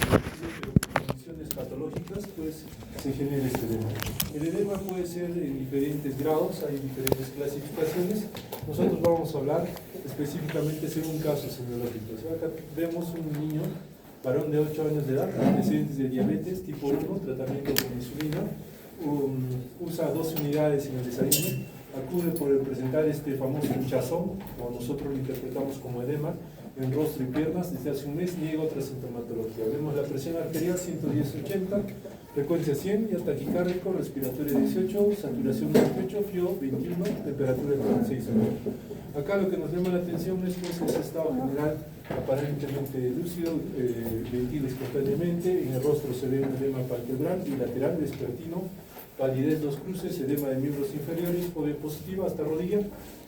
condiciones patológicas, pues se genera este edema. El edema puede ser en diferentes grados, hay diferentes clasificaciones. Nosotros vamos a hablar específicamente según casos semiológicos. Acá vemos un niño, varón de 8 años de edad, antecedentes de diabetes tipo 1, tratamiento con insulina, usa 12 unidades en el desayuno, acude por presentar este famoso hinchazón, o nosotros lo interpretamos como edema, en rostro y piernas desde hace un mes, niega otra sintomatología. Vemos la presión arterial 110/80, frecuencia 100, ya taquicárdico, respiratorio 18, saturación 28, FIO 21, temperatura 36. Acá lo que nos llama la atención es que ese estado general aparentemente lúcido, ventila espontáneamente, en el rostro se ve un edema palpebral, bilateral, vespertino, palidez 2 cruces, edema de miembros inferiores, OB positiva hasta rodilla,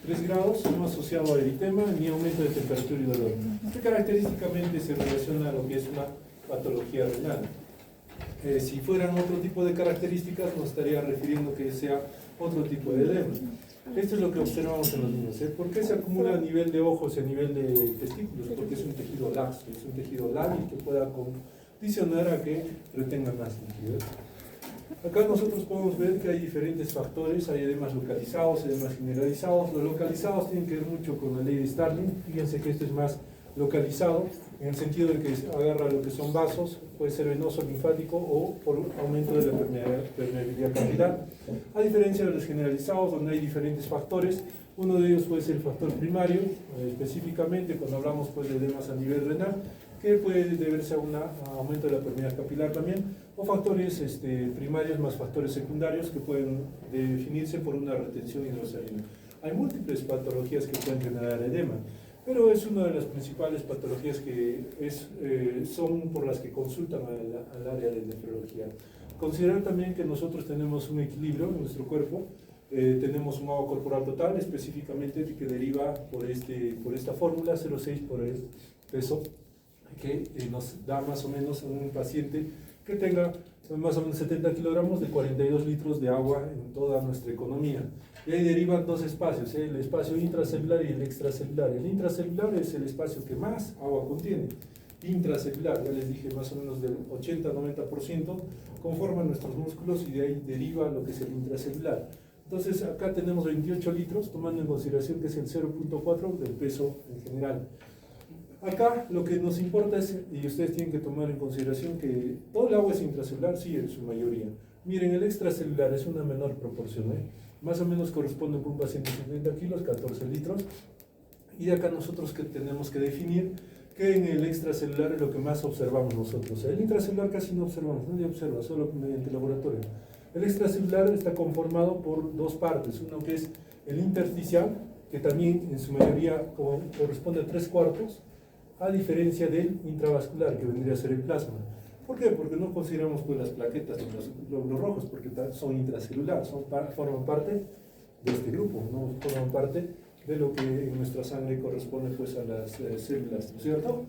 3 grados, no asociado a eritema ni aumento de temperatura y dolor. Que característicamente se relaciona a lo que es una patología renal. Si fueran otro tipo de características, nos estaría refiriendo que sea otro tipo de edema. Esto es lo que observamos en los niños. ¿Por qué se acumula a nivel de ojos y a nivel de testículos? Porque es un tejido laxo, es un tejido lábil que pueda condicionar a que retenga más líquido. Acá nosotros podemos ver que hay diferentes factores, hay edemas localizados, edemas generalizados. Los localizados tienen que ver mucho con la ley de Starling. Fíjense que esto es más localizado, en el sentido de que agarra lo que son vasos, puede ser venoso, linfático o por aumento de la permeabilidad capilar. A diferencia de los generalizados, donde hay diferentes factores, uno de ellos puede ser el factor primario, específicamente cuando hablamos pues, de edemas a nivel renal, que puede deberse a un aumento de la permeabilidad capilar también, o factores primarios más factores secundarios que pueden definirse por una retención hidrosalina. Hay múltiples patologías que pueden generar edema, pero es una de las principales patologías que son por las que consultan al área de nefrología. Considerar también que nosotros tenemos un equilibrio en nuestro cuerpo, tenemos un agua corporal total, específicamente que deriva por esta fórmula 0,6 por el peso, que nos da más o menos a un paciente que tenga más o menos 70 kilogramos de 42 litros de agua en toda nuestra economía. Y ahí derivan dos espacios, el espacio intracelular y el extracelular. El intracelular es el espacio que más agua contiene. Intracelular, ya les dije, más o menos del 80-90% conforman nuestros músculos y de ahí deriva lo que es el intracelular. Entonces acá tenemos 28 litros, tomando en consideración que es el 0,4 del peso en general. Acá lo que nos importa es, y ustedes tienen que tomar en consideración que todo el agua es intracelular, sí, en su mayoría. Miren, el extracelular es una menor proporción, más o menos corresponde con un paciente de 50 kilos, 14 litros. Y acá nosotros que tenemos que definir que en el extracelular es lo que más observamos nosotros. El intracelular casi no observamos, nadie observa, solo mediante laboratorio. El extracelular está conformado por dos partes, uno que es el intersticial, que también en su mayoría corresponde a 3/4, a diferencia del intravascular, que vendría a ser el plasma. ¿Por qué? Porque no consideramos pues, las plaquetas y los glóbulos rojos, porque son intracelular, forman parte de este grupo, no forman parte de lo que en nuestra sangre corresponde pues, a las células, ¿no es cierto?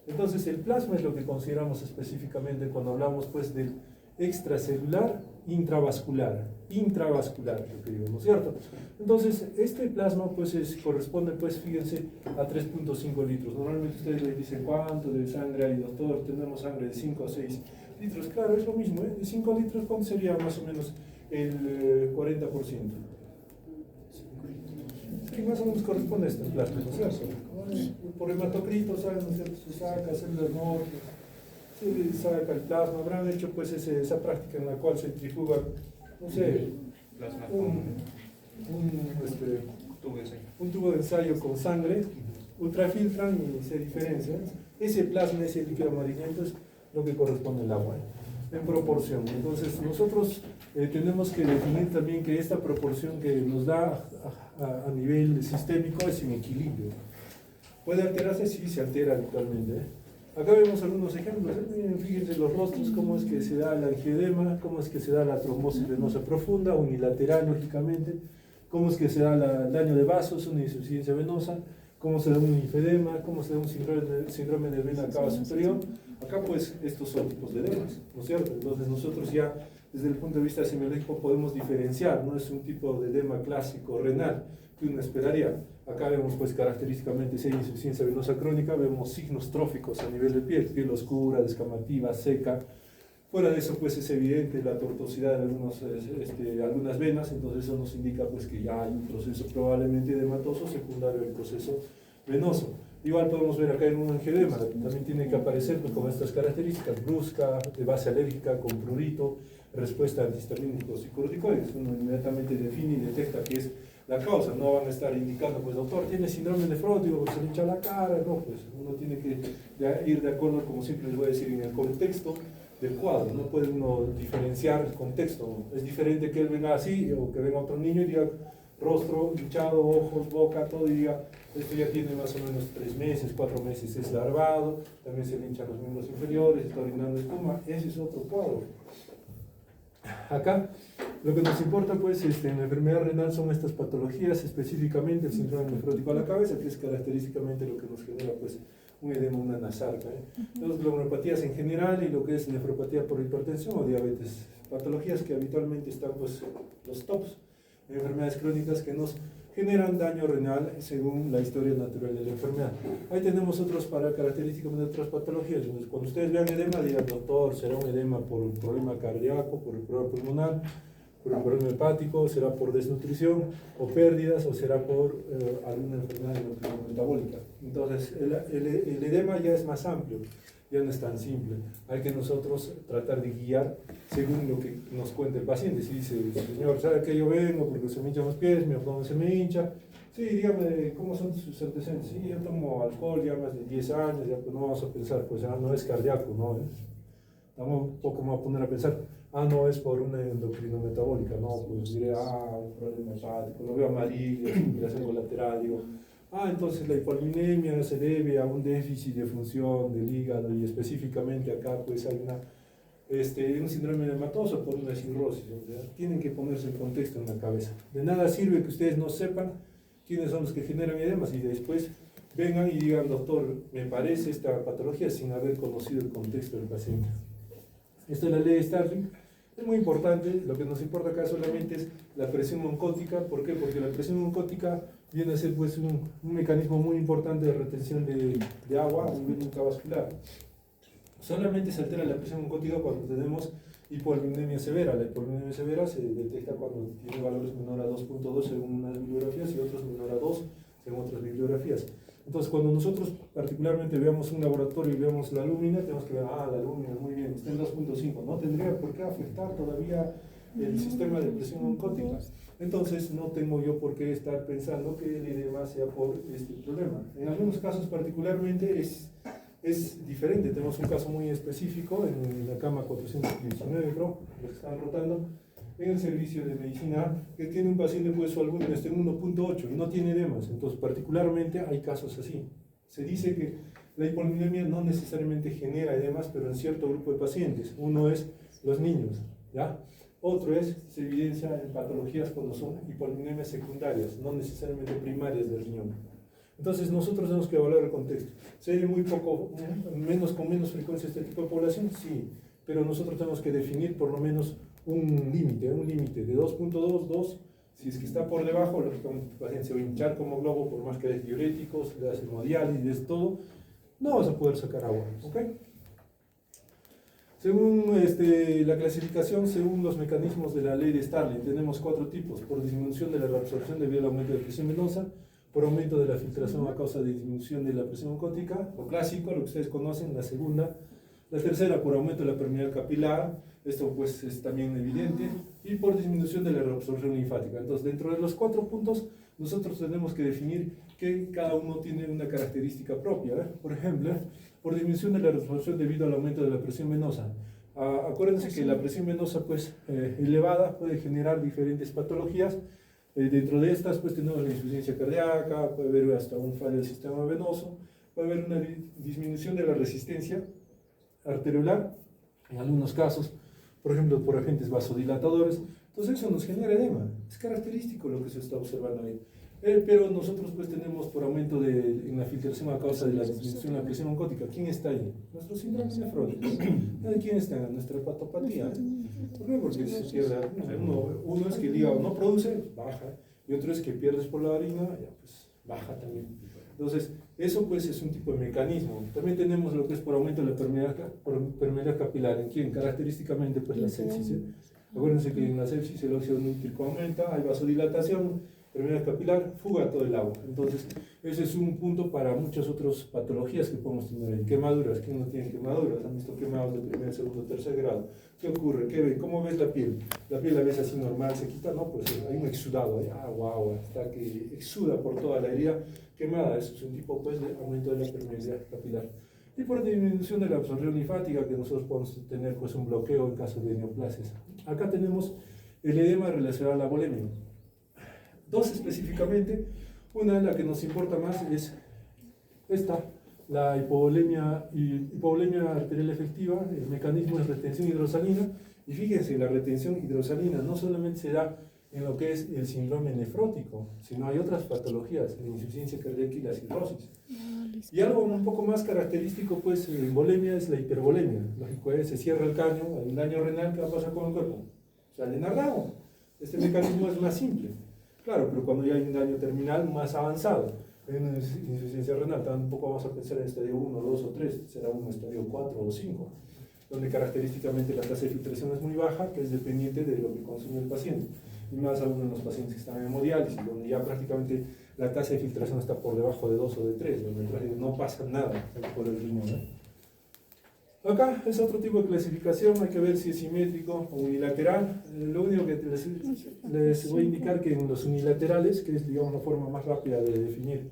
Entonces el plasma es lo que consideramos específicamente cuando hablamos pues, del extracelular, intravascular, lo que digo, ¿no es cierto? Entonces, este plasma pues corresponde, pues fíjense, a 3,5 litros. Normalmente ustedes les dicen, ¿cuánto de sangre hay, doctor? Tenemos sangre de 5 a 6 litros. Claro, es lo mismo, De 5 litros, ¿cuánto sería más o menos el 40%? Sí, más o menos corresponde a este plasma, ¿no es cierto? Por hematocrito, ¿saben? Se saca células muertas, se saca el plasma. Habrán hecho pues esa práctica en la cual centrifuga, no sé, un tubo de ensayo con sangre, ultrafiltran y se diferencian. Ese plasma, ese líquido amarillento es lo que corresponde al agua, en proporción. Entonces nosotros tenemos que definir también que esta proporción que nos da a nivel sistémico es en equilibrio. ¿Puede alterarse? Sí, se altera habitualmente. Acá vemos algunos ejemplos. Fíjense los rostros, cómo es que se da el angioedema, cómo es que se da la trombosis venosa profunda, unilateral lógicamente, cómo es que se da el daño de vasos, una insuficiencia venosa, cómo se da un linfedema, cómo se da un síndrome de vena cava superior. Acá pues estos son tipos de edemas, ¿no es cierto? Entonces nosotros ya desde el punto de vista semiológico podemos diferenciar, no es un tipo de edema clásico renal que uno esperaría. Acá vemos pues característicamente si hay insuficiencia venosa crónica, vemos signos tróficos a nivel de piel oscura, descamativa, seca. Fuera de eso pues es evidente la tortuosidad de algunas venas, entonces eso nos indica pues que ya hay un proceso probablemente edematoso secundario al proceso venoso. Igual podemos ver acá en un angioedema, también tiene que aparecer pues, con estas características: brusca, de base alérgica, con prurito, respuesta a antihistamínicos y corticoides. Uno inmediatamente define y detecta que es la causa. No van a estar indicando, pues doctor, tiene síndrome nefrótico, se le hincha la cara. No, pues uno tiene que ir de acuerdo, como siempre les voy a decir, en el contexto del cuadro. No puede uno diferenciar el contexto. Es diferente que él venga así o que venga otro niño y diga rostro hinchado, ojos, boca, todo, y diga esto ya tiene más o menos 3 meses, 4 meses, es larvado, también se le hinchan los miembros inferiores, está orinando espuma. Ese es otro cuadro. Acá lo que nos importa pues en la enfermedad renal son estas patologías, específicamente el síndrome nefrótico a la cabeza, que es característicamente lo que nos genera pues un edema, una nasarca. Las glomerulopatías en general y lo que es nefropatía por hipertensión o diabetes, patologías que habitualmente están pues los tops, enfermedades crónicas que nos generan daño renal según la historia natural de la enfermedad. Ahí tenemos característicamente otras patologías. Cuando ustedes vean edema, digan doctor, será un edema por un problema cardíaco, por el problema pulmonar, por un problema hepático, será por desnutrición o pérdidas, o será por alguna enfermedad metabólica. Entonces el edema ya es más amplio, ya no es tan simple. Hay que nosotros tratar de guiar según lo que nos cuenta el paciente. Si dice, señor, ¿sabe que yo vengo porque se me hinchan los pies, mi abdomen se me hincha? Sí, dígame, ¿cómo son sus antecedentes? Sí, yo tomo alcohol ya más de 10 años, ya pues no vamos a pensar, pues no es cardíaco, no es. Vamos un poco más a poner a pensar, no es por una endocrino metabólica, no, pues diré, un problema hepático, lo veo amarillo, circulación colateral, digo, entonces la hipolinemia se debe a un déficit de función del hígado, y específicamente acá pues hay un síndrome edematoso por una cirrosis. Tienen que ponerse el contexto en la cabeza. De nada sirve que ustedes no sepan quiénes son los que generan edemas y después vengan y digan, doctor, me parece esta patología, sin haber conocido el contexto del paciente. Esta es la ley de Starling. Es muy importante. Lo que nos importa acá solamente es la presión oncótica. ¿Por qué? Porque la presión oncótica viene a ser pues un mecanismo muy importante de retención de agua a nivel intravascular. Solamente se altera la presión oncótica cuando tenemos hipolinemia severa. La hipolinemia severa se detecta cuando tiene valores menor a 2.2 según unas bibliografías y otros menor a 2 según otras bibliografías. Entonces, cuando nosotros particularmente veamos un laboratorio y veamos la lúmina, tenemos que ver, la lúmina, muy bien, está en 2.5, no tendría por qué afectar todavía el sistema de presión oncótica. Entonces, no tengo yo por qué estar pensando que el edema sea por este problema. En algunos casos particularmente es diferente. Tenemos un caso muy específico en la cama 419, creo, los que están rotando, en el servicio de medicina, que tiene un paciente pues su albúmina está en 1.8 y no tiene edemas. Entonces particularmente hay casos así. Se dice que la hipolinemia no necesariamente genera edemas, pero en cierto grupo de pacientes. Uno es los niños, ¿ya? Otro se evidencia en patologías cuando son hipolinemias secundarias, no necesariamente primarias del riñón. Entonces nosotros tenemos que evaluar el contexto. ¿Se ve con menos frecuencia este tipo de población? Sí, pero nosotros tenemos que definir por lo menos un límite de 2.2, 2. Si es que está por debajo, lógicamente el paciente se va a hinchar como globo, por más que haya diuréticos, le hacen hemodiálisis, todo, no vas a poder sacar agua, ¿ok? Según la clasificación, según los mecanismos de la ley de Starling, tenemos 4 tipos: por disminución de la reabsorción debido al aumento de la presión venosa, por aumento de la filtración a causa de disminución de la presión oncótica, lo clásico, lo que ustedes conocen, la segunda. La tercera, por aumento de la permeabilidad capilar, esto pues es también evidente, y por disminución de la reabsorción linfática. Entonces, dentro de los 4 puntos, nosotros tenemos que definir que cada uno tiene una característica propia. Por ejemplo, por disminución de la reabsorción debido al aumento de la presión venosa. Acuérdense que la presión venosa pues elevada puede generar diferentes patologías. Dentro de estas pues tenemos la insuficiencia cardíaca, puede haber hasta un fallo del sistema venoso, puede haber una disminución de la resistencia arteriolar, en algunos casos, por ejemplo, por agentes vasodilatadores. Entonces eso nos genera edema, es característico lo que se está observando ahí. Pero nosotros pues tenemos por aumento en la filtración a causa de la disminución de la presión oncótica. ¿Quién está ahí? Nuestro síndrome nefrótico. ¿Quién está? Nuestra hepatopatía. ¿Por qué? Porque se pierde. Uno es que el hígado no produce, baja, y otro es que pierdes por la orina, ya pues baja también. Entonces, eso pues es un tipo de mecanismo. También tenemos lo que es por aumento de la permeabilidad capilar. ¿En quién? Característicamente pues la sepsis. Acuérdense que en la sepsis el óxido nítrico aumenta, hay vasodilatación, permeabilidad capilar, fuga todo el agua. Entonces, ese es un punto para muchas otras patologías que podemos tener ahí. Quemaduras, ¿quién no tiene quemaduras? ¿Han visto quemados de primer, segundo, tercer grado? ¿Qué ocurre? ¿Cómo ves la piel? ¿La piel la ves así normal, se quita? No, pues hay un exudado, hay agua, hasta que exuda por toda la herida quemada. Eso es un tipo pues, de aumento de la permeabilidad capilar. Y por disminución de la absorción linfática, que nosotros podemos tener pues, un bloqueo en caso de neoplasias. Acá tenemos el edema relacionado a la bulimia. Dos específicamente, una de las que nos importa más es esta, la hipovolemia arterial efectiva. El mecanismo es retención hidrosalina, y fíjense, la retención hidrosalina no solamente se da en lo que es el síndrome nefrótico, sino hay otras patologías, la insuficiencia cardíaca y la cirrosis. Y algo un poco más característico pues en bulimia es la hipervolemia. Lógico se cierra el caño, hay un daño renal, ¿qué va a pasar con el cuerpo? Sale narrado. Este mecanismo es más simple. Claro, pero cuando ya hay un daño terminal más avanzado, hay una insuficiencia renal, tampoco vamos a pensar en estadio 1, 2 o 3, será un estadio 4 o 5, donde característicamente la tasa de filtración es muy baja, que es dependiente de lo que consume el paciente. Y más aún en los pacientes que están en hemodiálisis, donde ya prácticamente la tasa de filtración está por debajo de 2 o de 3, donde no pasa nada por el riñón. Acá es otro tipo de clasificación, hay que ver si es simétrico o unilateral. Lo único que les voy a indicar que en los unilaterales, que es digamos la forma más rápida de definir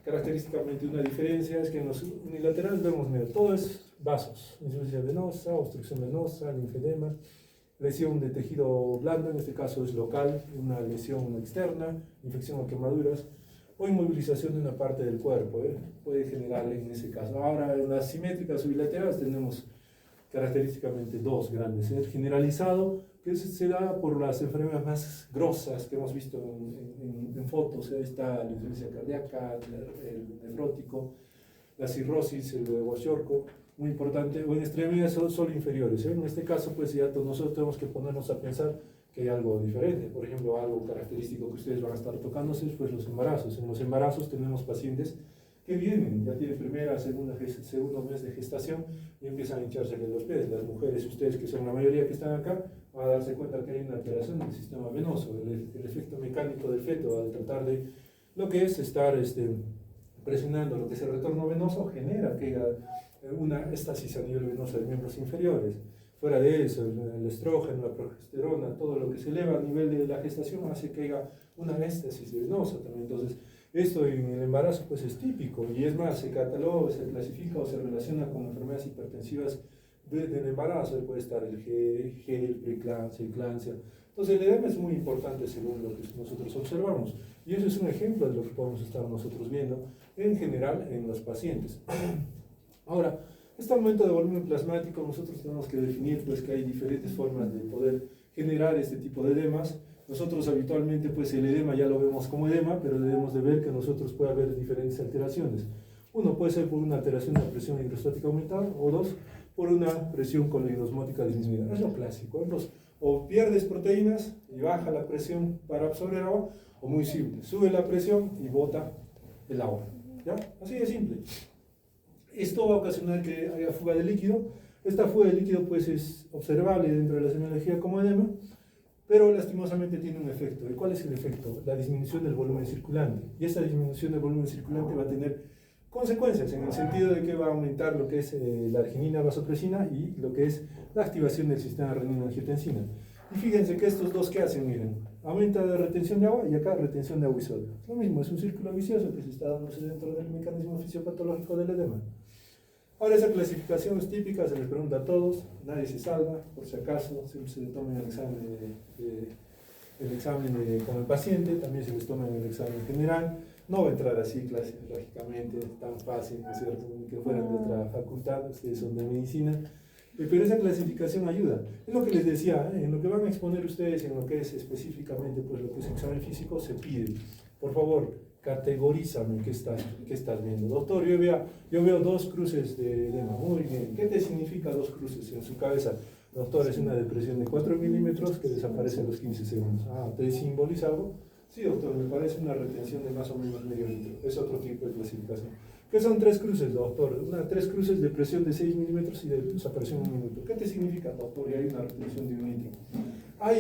característicamente una diferencia, es que en los unilaterales vemos, mira, todo es vasos, insuficiencia venosa, obstrucción venosa, linfedema, lesión de tejido blando, en este caso es local, una lesión externa, infección o quemaduras, o inmovilización de una parte del cuerpo, puede generar en ese caso. Ahora, en las simétricas o bilaterales tenemos característicamente dos grandes. El generalizado, que se da por las enfermedades más grosas que hemos visto en fotos. Ahí está la insuficiencia cardíaca, el nefrótico, la cirrosis, el de Kwashiorkor, muy importante, o en extremidades solo inferiores. En este caso, pues ya nosotros tenemos que ponernos a pensar que hay algo diferente. Por ejemplo, algo característico que ustedes van a estar tocándose, pues los embarazos. En los embarazos tenemos pacientes que vienen, ya tienen primera, segundo mes de gestación y empiezan a hincharse los pies. Las mujeres, ustedes que son la mayoría que están acá, van a darse cuenta que hay una alteración del sistema venoso, el efecto mecánico del feto al tratar de lo que es estar presionando lo que es el retorno venoso, genera que haya una éstasis a nivel venoso de miembros inferiores. Fuera de eso, el estrógeno, la progesterona, todo lo que se eleva a nivel de la gestación hace que haya una éstasis venosa también. Entonces, esto en el embarazo pues es típico, y es más, se cataloga, se clasifica o se relaciona con enfermedades hipertensivas del embarazo. Puede estar el GEL, preeclampsia, eclampsia. Entonces el edema es muy importante según lo que nosotros observamos, y eso es un ejemplo de lo que podemos estar nosotros viendo en general en los pacientes. Ahora, este aumento de volumen plasmático, nosotros tenemos que definir pues que hay diferentes formas de poder generar este tipo de edemas. Nosotros habitualmente pues el edema ya lo vemos como edema, pero debemos de ver que nosotros puede haber diferentes alteraciones. Uno puede ser por una alteración de la presión hidrostática aumentada, o dos, por una presión coloidosmótica disminuida. Es lo clásico, ¿eh? O pierdes proteínas y baja la presión para absorber agua, o muy simple, sube la presión y bota el agua. ¿Ya? Así de simple. Esto va a ocasionar que haya fuga de líquido. Esta fuga de líquido pues es observable dentro de la semiología como edema, pero lastimosamente tiene un efecto. ¿Y cuál es el efecto? La disminución del volumen circulante. Y esta disminución del volumen circulante va a tener consecuencias en el sentido de que va a aumentar lo que es la arginina vasopresina y lo que es la activación del sistema renina-angiotensina. Y fíjense que estos dos, ¿qué hacen? Miren, aumenta la retención de agua y acá retención de agua y sodio. Lo mismo, es un círculo vicioso que se está dándose dentro del mecanismo fisiopatológico del edema. Ahora, esa clasificación es típica, se les pregunta a todos, nadie se salva, por si acaso, siempre se le toma el examen con el paciente, también se les toma el examen general. No va a entrar así, lógicamente, tan fácil, ¿no es cierto?, que fueran de otra facultad, ustedes son de medicina, pero esa clasificación ayuda. Es lo que les decía, en lo que van a exponer ustedes, en lo que es específicamente pues, lo que es examen físico, se pide, por favor, categorízame qué estás viendo. Doctor, yo veo dos cruces de edema. Muy bien, ¿qué te significa dos cruces en su cabeza? Doctor, es una depresión de 4 milímetros que desaparece a los 15 segundos. Ah, ¿te simboliza algo? Sí, doctor, me parece una retención de más o menos medio litro. Es otro tipo de clasificación. ¿Qué son 3 cruces, doctor? 3 cruces de presión de 6 milímetros y de presión 1 minuto. ¿Qué te significa, doctor? Y hay una retención de 1 litro.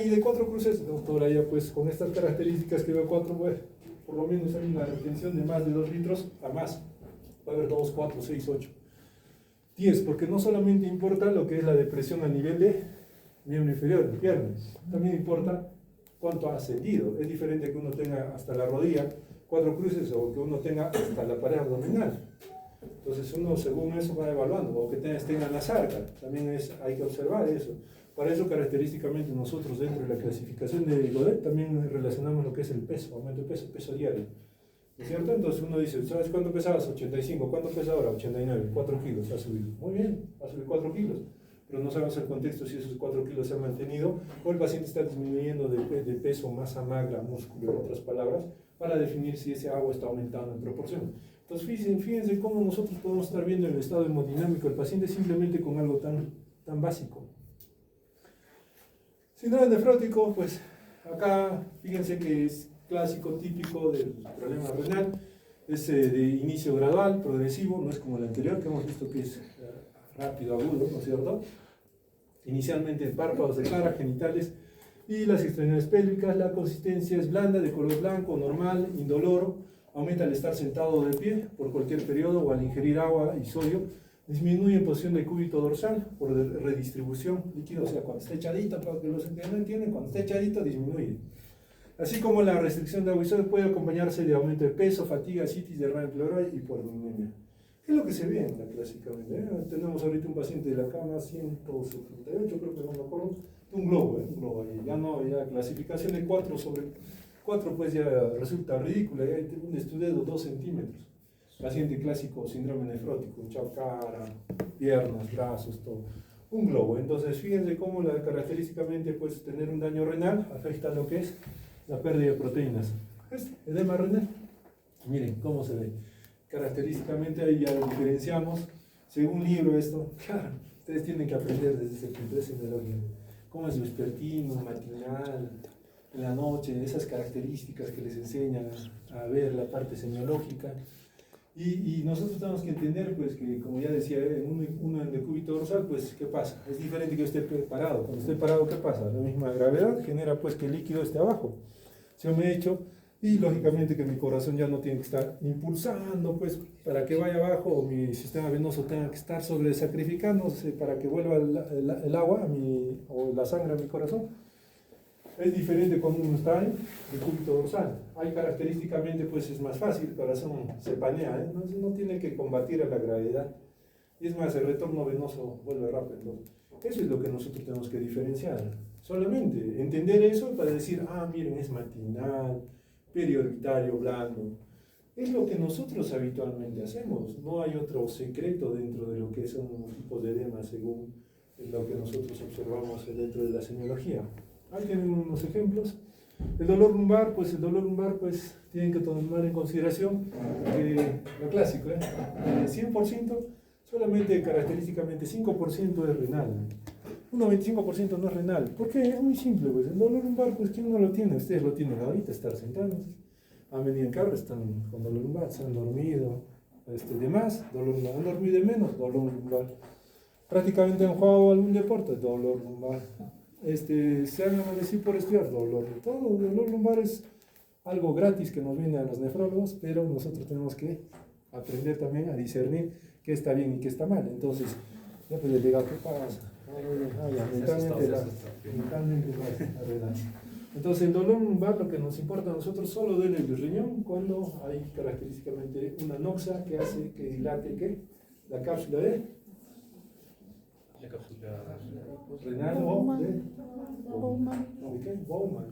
Y de 4 cruces, doctor, allá pues con estas características que veo 4, bueno, por lo menos hay una retención de más de 2 litros a más. Va a haber 2, 4, 6, 8, 10, porque no solamente importa lo que es la depresión a nivel de miembro inferior, de piernas, también importa cuánto ha ascendido. Es diferente que uno tenga hasta la rodilla 4 cruces o que uno tenga hasta la pared abdominal. Entonces uno según eso va evaluando, o que tenga la sarca, también hay que observar eso. Para eso característicamente nosotros dentro de la clasificación de Godet también relacionamos lo que es el peso, aumento de peso, peso diario. ¿No es cierto? Entonces uno dice, ¿sabes cuánto pesabas? 85, ¿cuánto pesa ahora? 89, 4 kilos ha subido. Muy bien, ha subido 4 kilos. Pero no sabemos el contexto si esos 4 kilos se han mantenido o el paciente está disminuyendo de peso, masa magra, músculo, en otras palabras, para definir si ese agua está aumentando en proporción. Entonces fíjense cómo nosotros podemos estar viendo el estado hemodinámico del paciente simplemente con algo tan básico. Síndrome nefrótico, pues acá fíjense que es clásico, típico del problema renal, es de inicio gradual, progresivo, no es como el anterior que hemos visto que es rápido, agudo, ¿no es cierto? Inicialmente párpados de cara, genitales y las extremidades pélvicas. La consistencia es blanda, de color blanco, normal, indoloro. Aumenta al estar sentado o de pie por cualquier periodo o al ingerir agua y sodio. Disminuye en posición de cúbito dorsal por redistribución líquido, o sea, cuando está echadito, para que los que no entienden, cuando está echadito disminuye. Así como la restricción de agua y sodio puede acompañarse de aumento de peso, fatiga, citis, derrame pleural y por anemia. ¿Qué es lo que se ve en la clásicamente? Tenemos ahorita un paciente de la cama 178, creo que no me acuerdo, un globo ahí. Ya no, ya clasificación de 4 sobre 4 pues ya resulta ridícula, ya hay un estudio de 2 centímetros. Paciente clásico, síndrome nefrótico, hinchado cara, piernas, brazos, todo. Un globo. Entonces fíjense cómo característicamente pues tener un daño renal afecta lo que es la pérdida de proteínas. Edema renal. Miren cómo se ve. Característicamente ahí ya lo diferenciamos. Según libro esto, claro, ustedes tienen que aprender desde secundaria semiología. Cómo es vespertino, matinal, en la noche, esas características que les enseñan a ver la parte semiológica. Y nosotros tenemos que entender, pues, que como ya decía, uno en el cúbito dorsal, pues, ¿qué pasa? Es diferente que esté parado. Cuando esté parado, ¿qué pasa? La misma gravedad genera, pues, que el líquido esté abajo. Yo me echo y, lógicamente, que mi corazón ya no tiene que estar impulsando, pues, para que vaya abajo, o mi sistema venoso tenga que estar sobresacrificándose para que vuelva el agua o la sangre a mi corazón. Es diferente cuando uno está en el cúbito dorsal. Ahí característicamente pues es más fácil, el corazón se panea, entonces no tiene que combatir a la gravedad. Y es más, el retorno venoso vuelve rápido. Eso es lo que nosotros tenemos que diferenciar. Solamente entender eso para decir, miren, es matinal, periorbitario, blando. Es lo que nosotros habitualmente hacemos. No hay otro secreto dentro de lo que son tipos de edema según lo que nosotros observamos dentro de la semiología. Ahí tienen unos ejemplos. El dolor lumbar, pues tienen que tomar en consideración lo clásico, 100%, solamente característicamente 5% es renal. Un 95% no es renal. ¿Por qué? Es muy simple, pues. El dolor lumbar, pues, ¿quién no lo tiene? Ustedes lo tienen ahorita, estar sentados. Han venido en carro, están con dolor lumbar, se han dormido, de más, dolor lumbar. Han dormido de menos, dolor lumbar. Prácticamente han jugado algún deporte, dolor lumbar. Se han amanecido por estudiar, dolor. Todo dolor lumbar es algo gratis que nos viene a los nefrólogos, pero nosotros tenemos que aprender también a discernir qué está bien y qué está mal. Entonces, ya pues el hígado, ¿qué pasa? Mentalmente entonces el dolor lumbar, lo que nos importa a nosotros, solo duele el riñón cuando hay característicamente una noxa que hace que dilate la cápsula de renal o de Bowman.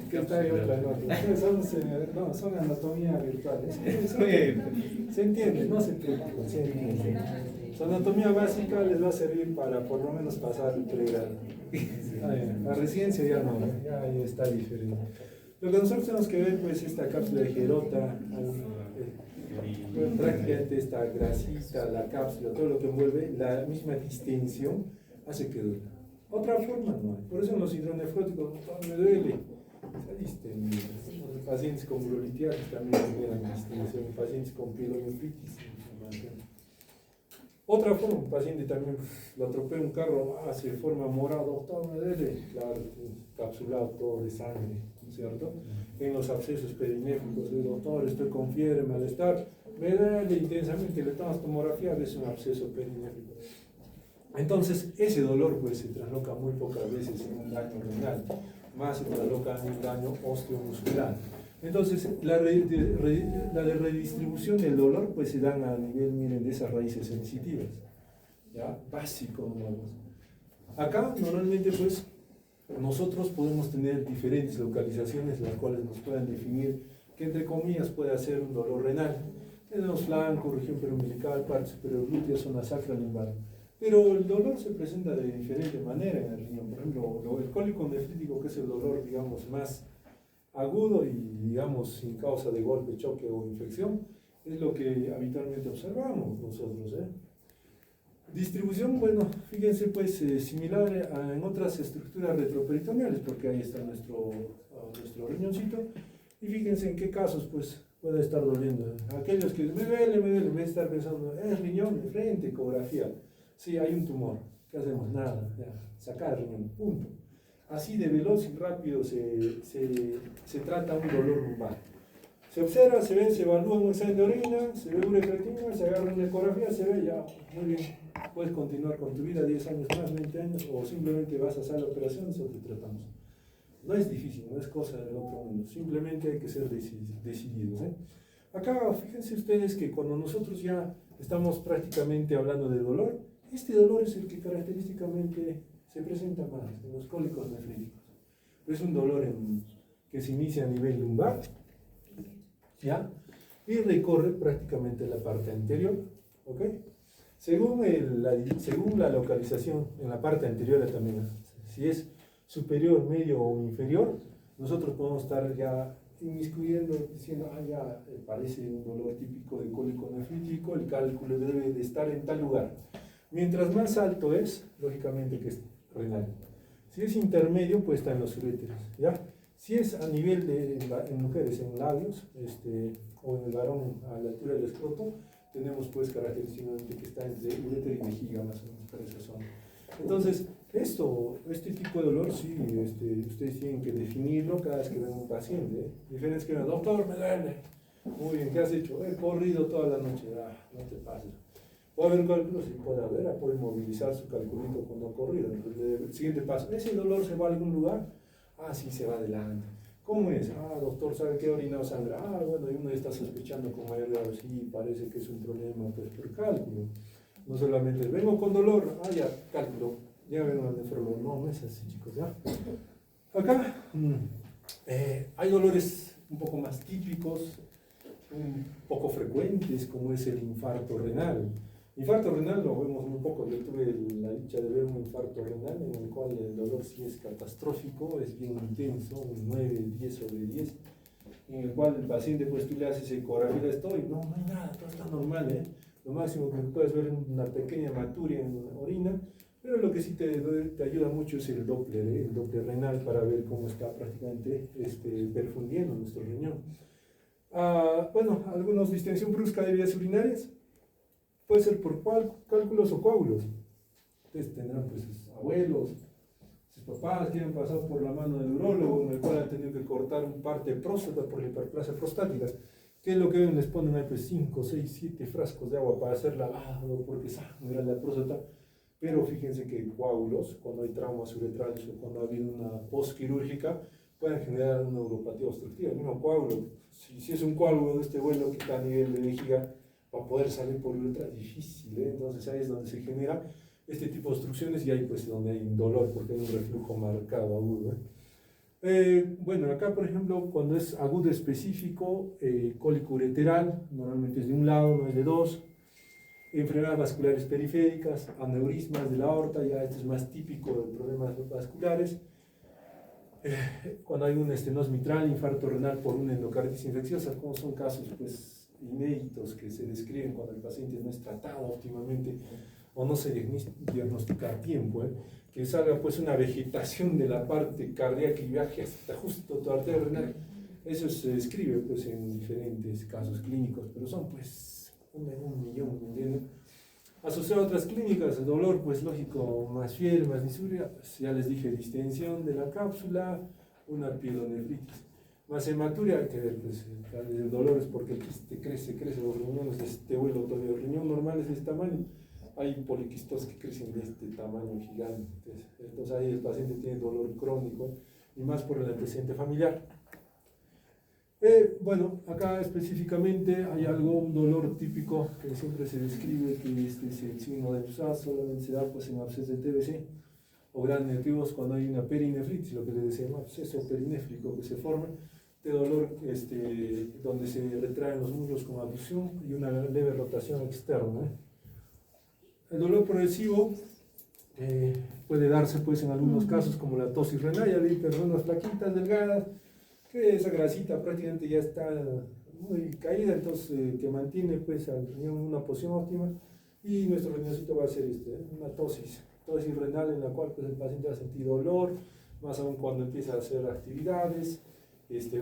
Que está ahí otra nota. Son anatomía virtuales. Se entiende, no se preocupen, se entiende. Su anatomía básica les va a servir para por lo menos pasar el pregrado. La residencia ya no, ya está diferente. Lo que nosotros tenemos que ver, pues, esta cápsula de Gerota, prácticamente esta grasita, la cápsula, todo lo que envuelve, la misma distensión hace que duela. Otra forma no hay. Por eso en los hidronefróticos, doctor, me duele. Pacientes con glolitiasis también generan distensión, pacientes con pielonefritis. Otra forma, un paciente también lo atropella un carro, se forma morado, doctor, me duele, claro, capsulado todo de sangre, ¿cierto? En los abscesos perinéficos, el doctor, estoy con fiebre, malestar, me duele intensamente, le tomas tomografía, es un absceso perinéfico. Entonces, ese dolor pues se trasloca muy pocas veces en un daño renal, más se trasloca en un daño osteomuscular. Entonces, la de redistribución del dolor pues se dan a nivel, miren, de esas raíces sensitivas, ¿ya? Básico, ¿no? Acá, normalmente pues, nosotros podemos tener diferentes localizaciones las cuales nos puedan definir que entre comillas puede ser un dolor renal. Tenemos flanco, región periumbilical, parte superior glútea, zona sacra, lumbar. Pero el dolor se presenta de diferente manera en el riñón. Por ejemplo, el cólico nefrítico, que es el dolor, digamos, más agudo y, digamos, sin causa de golpe, choque o infección, es lo que habitualmente observamos nosotros, ¿eh? Distribución, bueno, fíjense, pues, similar en otras estructuras retroperitoneales, porque ahí está nuestro riñoncito, y fíjense en qué casos, pues, puede estar doliendo. Aquellos que me duele, en vez de estar pensando, es riñón de frente, ecografía. Sí, hay un tumor. ¿Qué hacemos? Nada, ya, sacar el riñón, punto. Así de veloz y rápido se trata un dolor lumbar. Se observa, se ve, se evalúa un examen de orina, se ve una creatina, se agarra una ecografía, se ve, ya, muy bien. Puedes continuar con tu vida 10 años más, 20 años, o simplemente vas a hacer la operación, eso te tratamos. No es difícil, no es cosa del otro mundo, simplemente hay que ser decididos, ¿eh? Acá, fíjense ustedes que cuando nosotros ya estamos prácticamente hablando de dolor, este dolor es el que característicamente se presenta más en los cólicos nefríticos. Es un dolor que se inicia a nivel lumbar, ¿ya? Y recorre prácticamente la parte anterior, ¿ok? Según la localización en la parte anterior también, si es superior, medio o inferior, nosotros podemos estar ya inmiscuyendo, diciendo, ya parece un dolor típico de cólico nefrítico, el cálculo debe de estar en tal lugar. Mientras más alto es, lógicamente que es renal. Si es intermedio, pues está en los uréteros, ¿ya? Si es a nivel en mujeres, en labios, o en el varón a la altura del escroto, tenemos pues característicamente que está entre urétero y vejiga, más o menos, por esa zona. Entonces, este tipo de dolor, sí, ustedes tienen que definirlo cada vez que ven un paciente, ¿eh? Diferentes que ven, doctor, me duele. Muy bien, ¿qué has hecho? He corrido toda la noche. No te pases. ¿Puede haber un cálculo? Sí, puede haber, puede movilizar su calculito cuando ha corrido. Entonces, el siguiente paso, ¿ese dolor se va a algún lugar? Sí, se va adelante. ¿Cómo es? Doctor, ¿sabe qué? Orinado sangre. Bueno, y uno está sospechando con mayor grado, sí, parece que es un problema pues, por cálculo. No solamente, vengo con dolor, ya, cálculo, ya vengo al nefrólogo. No es así, chicos, ¿ya? Acá hay dolores un poco más típicos, un poco frecuentes, como es el infarto renal. Infarto renal lo vemos muy poco. Yo tuve la dicha de ver un infarto renal en el cual el dolor sí es catastrófico, es bien intenso, un 9, 10 sobre 10, en el cual el paciente, pues tú le haces ecografía, y no hay nada, todo está normal, ¿eh? Lo máximo que puedes ver es una pequeña hematuria en la orina, pero lo que sí te ayuda mucho es el Doppler renal, para ver cómo está prácticamente perfundiendo nuestro riñón. Bueno, algunos distensión brusca de vías urinarias, puede ser por cálculos o coágulos. Ustedes tendrán pues sus abuelos, sus papás que han pasado por la mano del urólogo, en el cual han tenido que cortar un parte de próstata por la hiperplasia prostática. ¿Qué es lo que ven? Les ponen ahí pues 5, 6, 7 frascos de agua para hacer lavado porque sangra la próstata. Pero fíjense que coágulos, cuando hay traumas uretrales o cuando ha habido una postquirúrgica, pueden generar una neuropatía obstructiva. El mismo coágulo, si es un coágulo de este vuelo que está a nivel de vejiga, para poder salir por uretra es difícil, ¿eh? Entonces ahí es donde se genera este tipo de obstrucciones y ahí pues donde hay un dolor porque hay un reflujo marcado agudo, ¿eh? Bueno, acá por ejemplo cuando es agudo específico, cólico ureteral, normalmente es de un lado, no es de dos. Enfermedades vasculares periféricas, aneurismas de la aorta, ya este es más típico de problemas vasculares. Cuando hay un estenosis mitral, infarto renal por una endocarditis infecciosa, como son casos pues inéditos que se describen cuando el paciente no es tratado óptimamente. o no se diagnostica a tiempo, que salga pues una vegetación de la parte cardíaca y viaje hasta justo tu arteria renal. Eso se describe pues en diferentes casos clínicos, pero son pues un millón, ¿me entiendes? Asociado a otras clínicas, el dolor pues lógico, más fiebre, más disuria, pues, ya les dije, distensión de la cápsula, una pielonefritis. Más hematuria, hay que ver, pues el dolor es porque crece los riñones de este vuelo todavía. El riñón normal es de este tamaño, hay poliquistos que crecen de este tamaño gigante. Entonces ahí el paciente tiene dolor crónico y más por el antecedente familiar. Bueno, acá específicamente hay un dolor típico que siempre se describe, que este es el signo de Toussaint, solamente se da pues en abscesos de TBC o grandes negativos cuando hay una perinefritis, lo que le decimos absceso perinéfrico que se forma, de dolor donde se retraen los muslos con abducción y una leve rotación externa. El dolor progresivo puede darse pues en algunos casos como la tosis renal, ya vi personas flaquitas, delgadas, que esa grasita prácticamente ya está muy caída, entonces que mantiene pues al riñón en una posición óptima, y nuestro riñoncito va a hacer una tosis renal en la cual pues, el paciente va a sentir dolor, más aún cuando empieza a hacer actividades,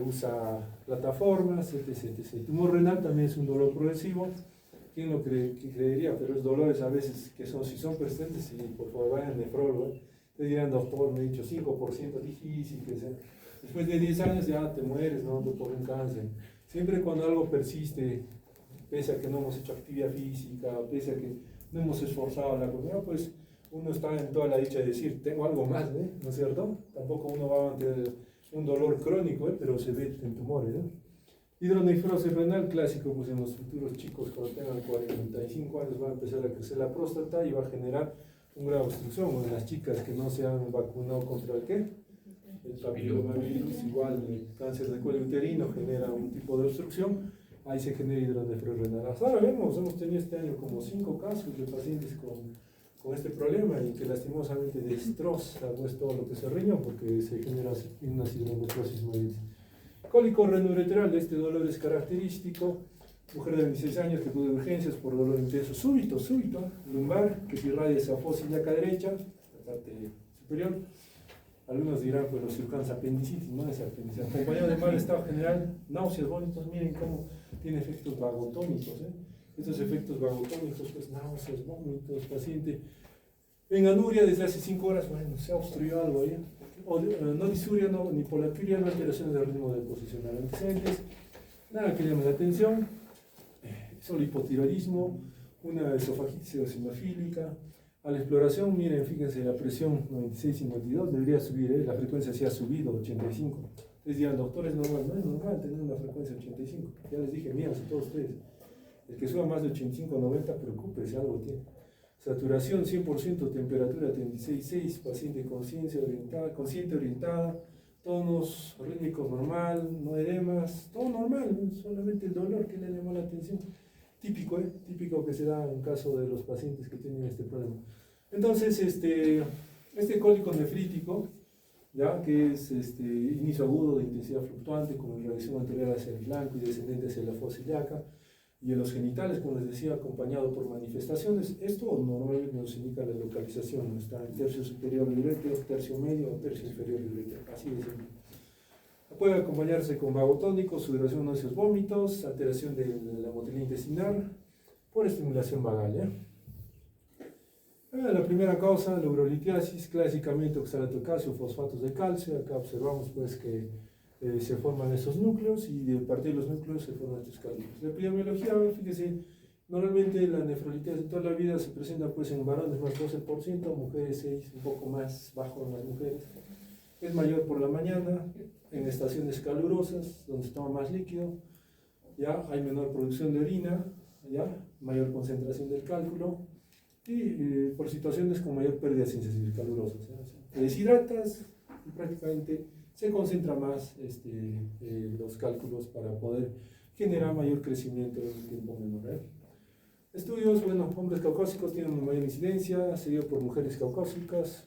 usa plataformas, etc. El tumor renal también es un dolor progresivo. ¿Quién lo creería? Pero es dolores a veces que si son persistentes, y por favor vayan al nefrólogo, te dirán, doctor, me he dicho 5% difícil que sea. Después de 10 años ya te mueres, ¿no? Por un cáncer. Siempre cuando algo persiste, pese a que no hemos hecho actividad física, pese a que no hemos esforzado la comida, pues uno está en toda la dicha de decir, tengo algo más, ¿no es cierto? Tampoco uno va a mantener un dolor crónico, pero se ve en tumores, ¿no? Hidronefrosis renal clásico, pues en los futuros chicos cuando tengan 45 años va a empezar a crecer la próstata y va a generar una gran obstrucción. En las chicas que no se han vacunado contra el ¿qué? El papilomavirus, igual el cáncer de cuello uterino genera un tipo de obstrucción, ahí se genera hidronefrosis renal. Hasta ahora hemos tenido este año como 5 casos de pacientes con este problema y que lastimosamente destroza pues, todo lo que es el riñón porque se genera una hidronefrosis maligna. Cólico renoureteral, este dolor es característico. Mujer de 26 años que acude de urgencias por dolor intenso súbito, lumbar, que se irradia esa fosa ilíaca derecha, la parte superior. Algunos dirán, pues los cirujanos apendicitis, no es apendicitis. Acompañado de mal estado general, náuseas, vómitos, miren cómo tiene efectos vagotónicos. Estos efectos vagotónicos, pues náuseas, vómitos, paciente en anuria desde hace 5 horas, bueno, se ha obstruido algo ahí. O, no disuria, no, ni polaturia, no alteraciones del ritmo de posicional antecedentes, nada que llame la atención, solo hipotiroidismo, una esofagitis eosinofílica. A la exploración, miren, fíjense, la presión 96-52 debería subir, la frecuencia sí ha subido, 85. Entonces dirán, doctor, es normal, no es normal tener una frecuencia 85. Ya les dije, mírense todos ustedes, el que suba más de 85-90, preocúpese, algo tiene. Saturación 100%, temperatura 36,6, paciente consciente orientada, tonos rítmicos normal, no edemas, todo normal, solamente el dolor que le llamó la atención. Típico, típico que se da en caso de los pacientes que tienen este problema. Entonces, este cólico nefrítico, ya que es inicio agudo de intensidad fluctuante con irradiación anterior hacia el flanco y descendente hacia la fosa ilíaca, y en los genitales, como les decía, acompañado por manifestaciones. Esto normalmente nos indica la localización, está en tercio superior del urétero, tercio medio o tercio inferior del urétero, así de simple. Puede acompañarse con vagotónicos, sudoración, náuseas, vómitos, alteración de la motilidad intestinal por estimulación vagal. La primera causa, la urolitiasis, clásicamente oxalato de calcio, fosfatos de calcio. Acá observamos pues que se forman esos núcleos y de partir de los núcleos se forman estos cálculos. La epidemiología, fíjese, normalmente la nefrolitiasis de toda la vida se presenta pues en varones más 12%, mujeres 6%, un poco más bajo en las mujeres. Es mayor por la mañana, en estaciones calurosas, donde se toma más líquido, ya hay menor producción de orina, ya mayor concentración del cálculo, y por situaciones con mayor pérdida de sensaciones calurosas. Te deshidratas y prácticamente se concentra más los cálculos para poder generar mayor crecimiento en un tiempo menor. Estudios, bueno, hombres caucásicos tienen una mayor incidencia, seguido por mujeres caucásicas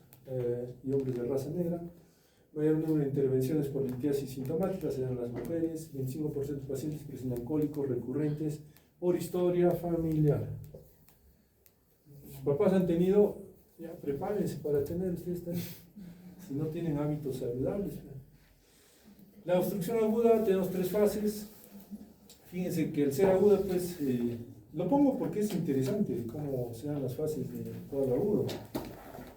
y hombres de raza negra. Mayor número de intervenciones por litiasis sintomáticas serán las mujeres. 25% de pacientes presentan cólicos recurrentes por historia familiar. sus papás han tenido, ya prepárense para tener ustedes también, si no tienen hábitos saludables. La obstrucción aguda tenemos 3 fases. Fíjense que el ser aguda, pues, lo pongo porque es interesante cómo se dan las fases de cuadro agudo.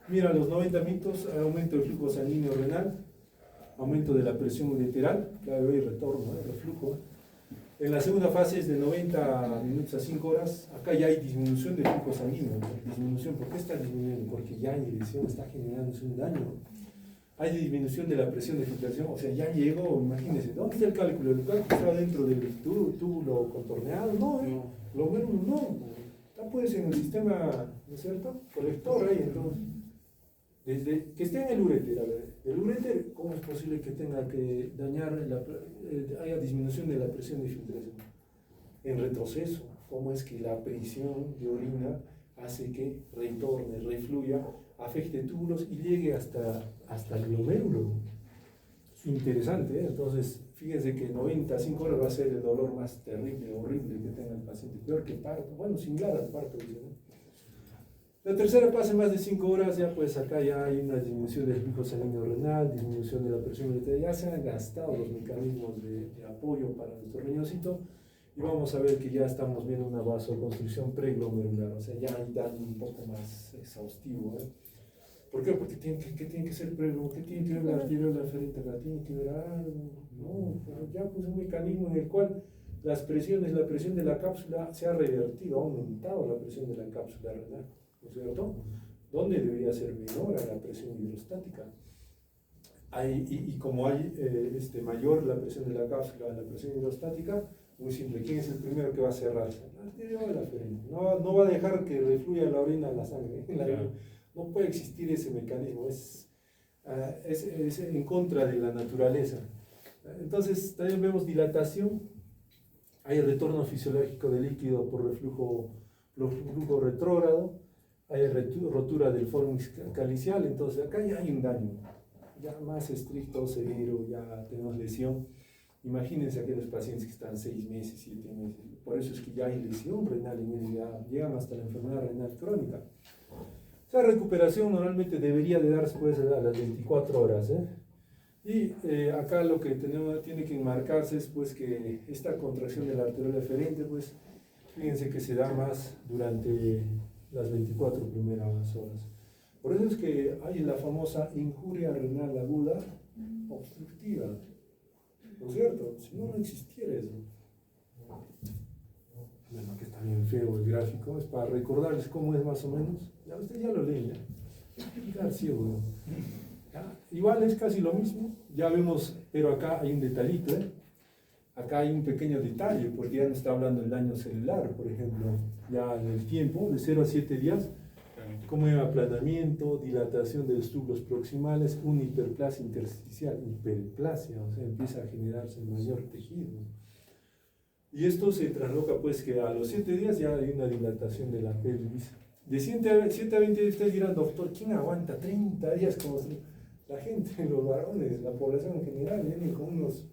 Mira, a los 90 minutos hay aumento del flujo sanguíneo renal, aumento de la presión ureteral, cada vez retorno, reflujo. En la segunda fase es de 90 minutos a 5 horas, acá ya hay disminución del flujo sanguíneo. Disminución, ¿por qué está disminuyendo? Porque ya en dirección está generándose un daño. Hay disminución de la presión de filtración, o sea, ya llegó, imagínense, ¿dónde está el cálculo? ¿El cálculo está dentro del túbulo contorneado? No, lo menos no. Está pues en el sistema, ¿no es cierto? Colector ahí, entonces. Desde que esté en el uréter, a ver, el uréter, ¿cómo es posible que tenga que dañar, haya disminución de la presión de filtración? En retroceso, ¿cómo es que la presión de orina hace que retorne, refluya, afecte túbulos y llegue hasta el glomérulo? Interesante, ¿eh? Entonces, fíjense que 95 horas va a ser el dolor más terrible, horrible que tenga el paciente, peor que parto, bueno, similar al parto, ¿no? La tercera fase, más de 5 horas, ya pues acá ya hay una disminución del flujo sanguíneo renal, disminución de la presión arterial, ya se han gastado los mecanismos de apoyo para nuestro riñoncito y vamos a ver que ya estamos viendo una vasoconstricción preglomerular, o sea, ya hay daño un poco más exhaustivo, ¿eh? ¿Por qué? Porque ¿qué tiene que ser preglomerular? ¿Qué tiene que ver la arteriola ferente acá? ¿Tiene que ver algo? No, pero ya pues un mecanismo en el cual la presión de la cápsula se ha revertido, ha aumentado la presión de la cápsula renal, ¿no es cierto? ¿Dónde debería ser menor a la presión hidrostática? Y como hay mayor la presión de la cápsula a la presión hidrostática, muy simple, ¿quién es el primero que va a cerrarse? La arteriola ferente. No va a dejar que refluya la orina a la sangre. No puede existir ese mecanismo, es en contra de la naturaleza. Entonces, también vemos dilatación, hay retorno fisiológico de líquido por reflujo retrógrado, hay rotura del fornix calicial, entonces acá ya hay un daño, ya más estricto, severo, ya tenemos lesión. Imagínense aquellos pacientes que están 6 meses, 7 meses, por eso es que ya hay lesión renal en ellos, ya llegan hasta la enfermedad renal crónica. Esa recuperación normalmente debería de darse pues a las 24 horas, ¿eh? Y acá lo que tiene que enmarcarse es pues que esta contracción de la arteriola ferente, pues fíjense que se da más durante las 24 primeras horas. Por eso es que hay la famosa injuria renal aguda obstructiva, ¿no es cierto? Si no, no existiera eso. Bueno, que está bien feo el gráfico, es para recordarles cómo es más o menos. Ya ustedes ya lo leen, ya ciego, ¿no? Igual es casi lo mismo, ya vemos, pero acá hay un detallito, ¿eh? Acá hay un pequeño detalle, porque ya nos está hablando del daño celular, por ejemplo, ya en el tiempo, de 0 a 7 días, como hay aplanamiento, dilatación de los túbulos proximales, una hiperplasia intersticial, hiperplasia, o sea, empieza a generarse mayor tejido. Y esto se trasloca pues que a los 7 días ya hay una dilatación de la pelvis. De 7 a 20 días ustedes dirán, doctor, ¿quién aguanta 30 días? Como la gente, los varones, la población en general, vienen con unos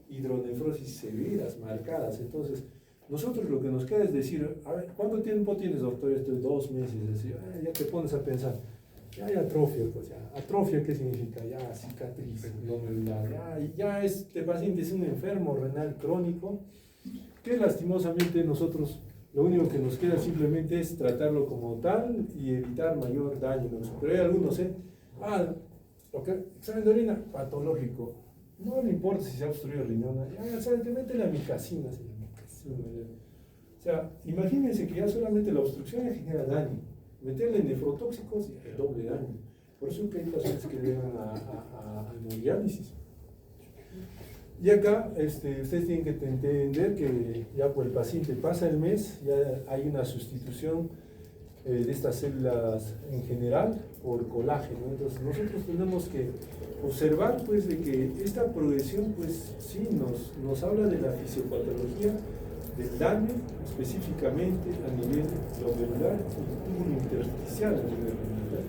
hidronefrosis severas, marcadas. Entonces, nosotros lo que nos queda es decir, a ver, ¿cuánto tiempo tienes, doctor? Esto es 2 meses, así, ya te pones a pensar, ya hay atrofia, pues ya, atrofia, ¿qué significa? Ya cicatriz glomerular, ya este paciente es un enfermo renal crónico, que lastimosamente nosotros, lo único que nos queda simplemente es tratarlo como tal y evitar mayor daño. Pero hay algunos, examen de orina, patológico, no le importa si se ha obstruido el riñón, ya saben que mete la micacina. O sea, imagínense que ya solamente la obstrucción ya genera daño. Meterle nefrotóxicos y el doble daño. Por eso es que hay pacientes que llegan a hemodiálisis. Y acá ustedes tienen que entender que ya por el paciente pasa el mes, ya hay una sustitución de estas células en general por colágeno. Entonces nosotros tenemos que observar pues de que esta progresión pues sí nos habla de la fisiopatología del daño específicamente a nivel glomerular y túbulo intersticial a nivel glomerular.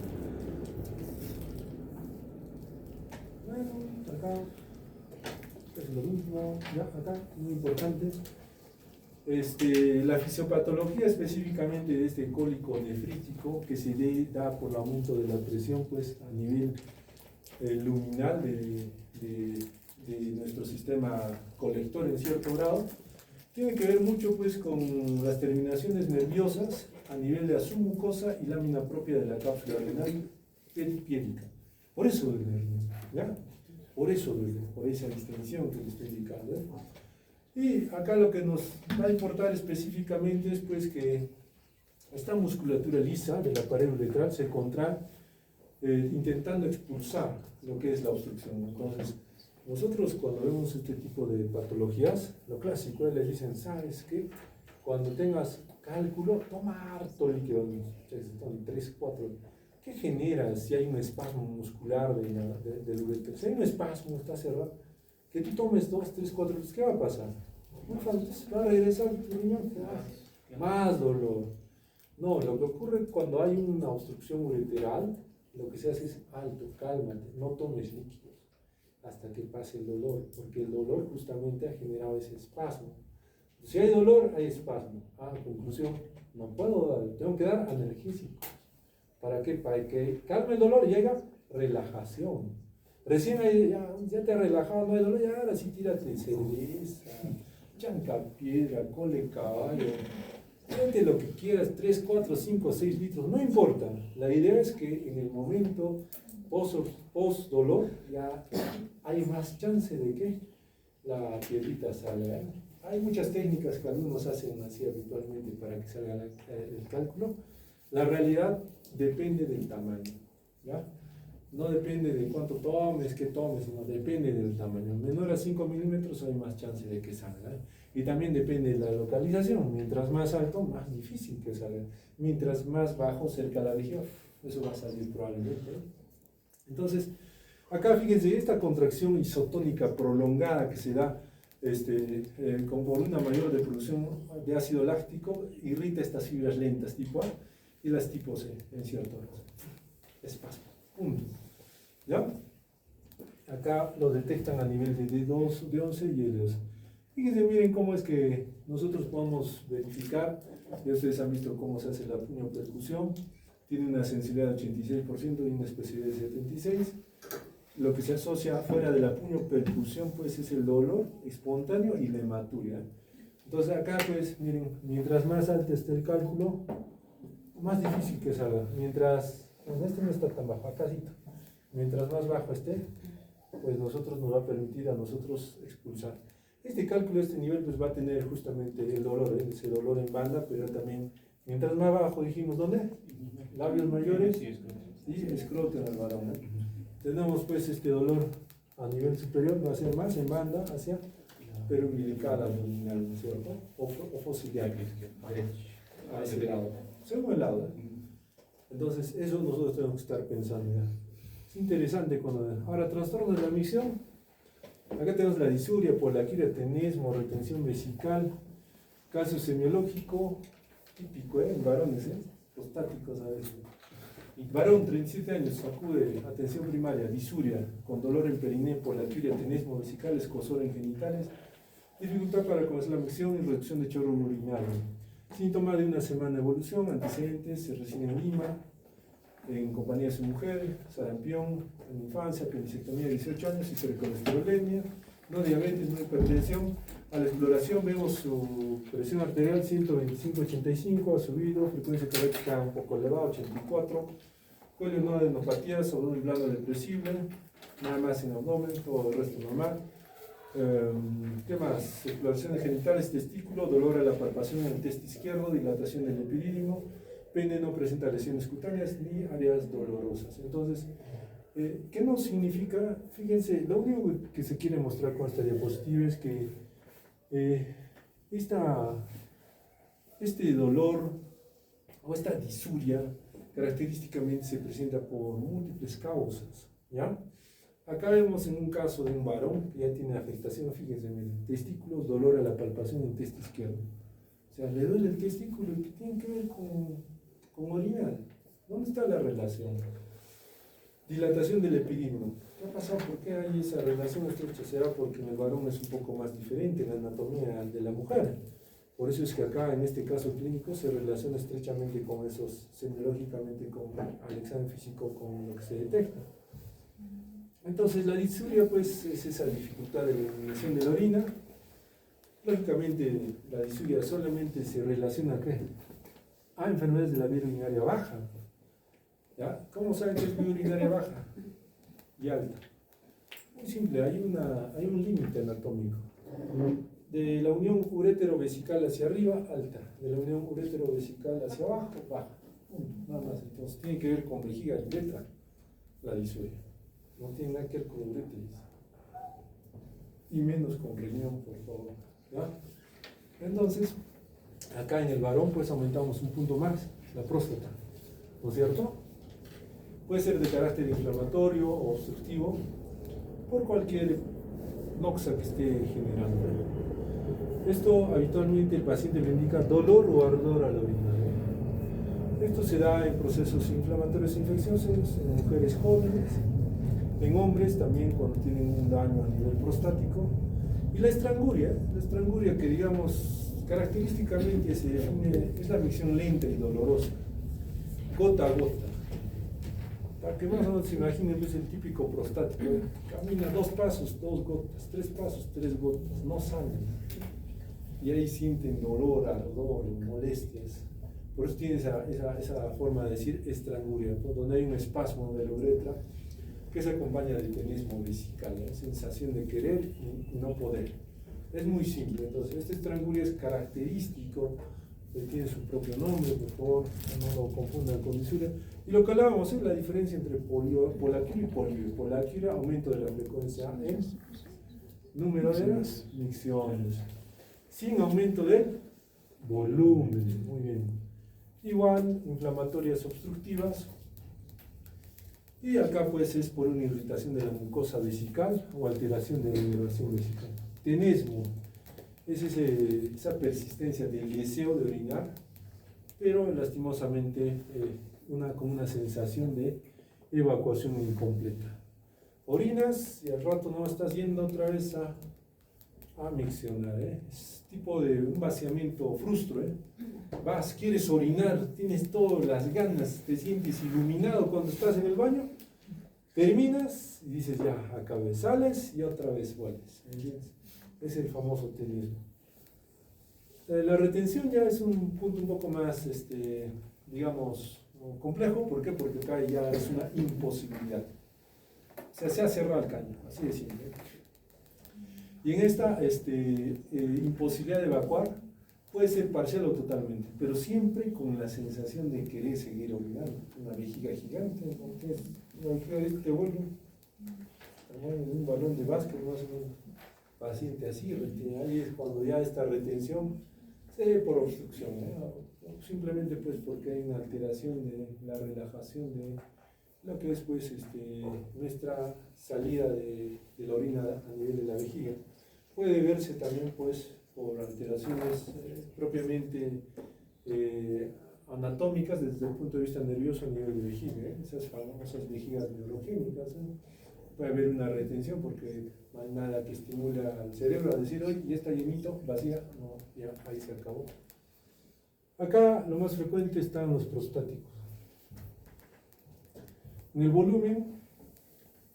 Bueno, acá es lo mismo, ya acá, muy importante. La fisiopatología específicamente de este cólico nefrítico que se da por el aumento de la presión pues, a nivel luminal de nuestro sistema colector en cierto grado, tiene que ver mucho pues, con las terminaciones nerviosas a nivel de la submucosa y lámina propia de la cápsula renal peripiédica. Por eso duele, ¿ya? Por eso duele, por esa distinción que le estoy indicando, ¿eh? Y acá lo que nos va a importar específicamente es pues que esta musculatura lisa de la pared uretral se contrae intentando expulsar lo que es la obstrucción. Entonces, nosotros cuando vemos este tipo de patologías, lo clásico es les dicen, ¿sabes qué? Cuando tengas cálculo, toma harto líquido, 3, 4. ¿Qué genera si hay un espasmo muscular del ureter? Si hay un espasmo, está cerrado, que tú tomes 2, 3, 4, ¿qué va a pasar? Va a regresar tu riñón, más dolor. No, lo que ocurre cuando hay una obstrucción ureteral, lo que se hace es alto, cálmate, no tomes líquidos hasta que pase el dolor, porque el dolor justamente ha generado ese espasmo. Si hay dolor, hay espasmo. Conclusión, no puedo dar, tengo que dar analgésicos. ¿Para qué? Para que calme el dolor, llega relajación. Recién ahí, ya te has relajado, no hay dolor, ya ahora sí tírate cerveza, chancapiedra, cole caballo, tírate lo que quieras, 3, 4, 5, 6 litros, no importa. La idea es que en el momento post dolor ya hay más chance de que la piedrita salga, ¿eh? Hay muchas técnicas que algunos hacen así habitualmente para que salga el cálculo. La realidad depende del tamaño, ¿ya? No depende de cuánto tomes, qué tomes, sino depende del tamaño. Menor a 5 milímetros hay más chance de que salga, ¿eh? Y también depende de la localización. Mientras más alto, más difícil que salga. Mientras más bajo, cerca de la vejiga, eso va a salir probablemente, ¿eh? Entonces, acá fíjense, esta contracción isotónica prolongada que se da con una mayor de producción de ácido láctico irrita estas fibras lentas tipo A y las tipo C en cierto espasmo. Punto. ¿Ya? Acá lo detectan a nivel de D2, D11 y L2. Fíjense, miren cómo es que nosotros podemos verificar. Ya ustedes han visto cómo se hace la puño-percusión. Tiene una sensibilidad de 86% y una especificidad de 76%. Lo que se asocia fuera de la puño-percusión pues, es el dolor espontáneo y la hematuria. Entonces acá, pues, miren, mientras más alto esté el cálculo, más difícil que salga. Mientras, bueno, este no está tan bajo, acá sí. Mientras más bajo esté, pues nosotros nos va a permitir a nosotros expulsar. Este cálculo, este nivel, pues va a tener justamente el dolor, ese dolor en banda, pero también, mientras más bajo dijimos, ¿dónde? Labios mayores y escroto en el varón, ¿no? Tenemos pues este dolor a nivel superior, va a ser más en banda hacia perumbilical abdominal, ¿no es cierto? O fosiliar, a ese lado, según el lado, ¿eh? Entonces, eso nosotros tenemos que estar pensando, ¿ya? Es interesante cuando... Ahora, trastorno de la misión. Acá tenemos la disuria, polaquiria, tenesmo, retención vesical, caso semiológico, típico, en varones, prostáticos a veces. Varón, 37 años, acude, atención primaria, disuria, con dolor en periné, polaquiria, tenesmo vesical, escozor en genitales, dificultad para comenzar la micción y reducción de chorro urinario. Síntoma de una semana de evolución, antecedentes, se reside en Lima, en compañía de su mujer, sarampión, en infancia, apendicectomía de 18 años, hipercolesterolemia, no diabetes, no hipertensión. A la exploración vemos su presión arterial 125-85, ha subido, frecuencia cardíaca un poco elevada, 84, cuello no adenopatías, abdomen blando depresible, nada más en abdomen, todo el resto normal. ¿Qué más? Exploraciones genitales, testículo, dolor a la palpación en el test izquierdo, dilatación del epidídimo, pene no presenta lesiones cutáneas ni áreas dolorosas. Entonces, ¿qué nos significa? Fíjense, lo único que se quiere mostrar con esta diapositiva es que este dolor o esta disuria característicamente se presenta por múltiples causas, ¿ya? Acá vemos en un caso de un varón que ya tiene afectación, fíjense, miren, testículos, dolor a la palpación en el test izquierdo. O sea, le duele el testículo y ¿qué tiene que ver con orinar? ¿Dónde está la relación? Dilatación del epidídimo. ¿Qué ha pasado? ¿Por qué hay esa relación estrecha? ¿Será porque en el varón es un poco más diferente la anatomía de la mujer? Por eso es que acá, en este caso clínico, se relaciona estrechamente con esos, semiológicamente con al examen físico, con lo que se detecta. Entonces, la disuria, pues, es esa dificultad de la eliminación de la orina. Lógicamente, la disuria solamente se relaciona a enfermedades de la vía urinaria baja. ¿Ya? ¿Cómo saben que es vía urinaria baja y alta? Muy simple, hay un límite anatómico. De la unión urétero-vesical hacia arriba, alta. De la unión urétero-vesical hacia abajo, baja. Nada más. Entonces, tiene que ver con vejiga y uretra, la disuria. No tiene nada que ver con uretres. Y menos con riñón, por favor. ¿Ya? Entonces, acá en el varón, pues aumentamos un punto más, la próstata. ¿No es cierto? Puede ser de carácter inflamatorio o obstructivo, por cualquier noxa que esté generando. Esto habitualmente el paciente le indica dolor o ardor al orinar. Esto se da en procesos inflamatorios infecciosos, en mujeres jóvenes, en hombres también cuando tienen un daño a nivel prostático. Y la estranguria que digamos característicamente es la micción lenta y dolorosa, gota a gota. Para que más o menos se imaginen, es el típico prostático, camina 2 pasos, 2 gotas, 3 pasos, 3 gotas, no salen. Y ahí sienten dolor, ardor, molestias. Por eso tiene esa forma de decir estranguria, ¿no? Donde hay un espasmo de la uretra que se acompaña del tenismo vesical, sensación de querer y no poder. Es muy simple. Entonces, este estranguria es característico, tiene su propio nombre, por favor, no lo confundan con disuria. Y lo que hablábamos es la diferencia entre polaquia y polio. Polaquia, aumento de la frecuencia en número de las micciones, sin aumento del volumen. Muy bien. Igual, inflamatorias obstructivas. Y acá pues es por una irritación de la mucosa vesical o alteración de la inervación vesical. Tenesmo es esa persistencia del deseo de orinar, pero lastimosamente con una sensación de evacuación incompleta. Orinas y al rato no estás yendo otra vez a miccionar. Es tipo de un vaciamiento frustro. Vas, quieres orinar, tienes todas las ganas, te sientes iluminado cuando estás en el baño, terminas y dices ya, acabé, sales y otra vez vuelves. Es el famoso tenismo. La retención ya es un punto un poco más, digamos, complejo. ¿Por qué? Porque acá ya es una imposibilidad. O sea, se ha cerrado el caño, así de simple. Y en esta imposibilidad de evacuar, puede ser parcial o totalmente, pero siempre con la sensación de querer seguir orinando. Una vejiga gigante, una vejiga de este volumen, un balón de básquet, más o menos, paciente así, ahí es cuando ya esta retención se ve por obstrucción, o simplemente pues porque hay una alteración de la relajación de lo que es pues nuestra salida de la orina a nivel de la vejiga. Puede verse también pues por alteraciones propiamente anatómicas desde el punto de vista nervioso a nivel de vejiga, esas famosas vejigas neurogénicas. Puede haber una retención porque no hay nada que estimule al cerebro a decir, oye, ya está llenito, vacía, no, ya ahí se acabó. Acá lo más frecuente están los prostáticos. En el volumen,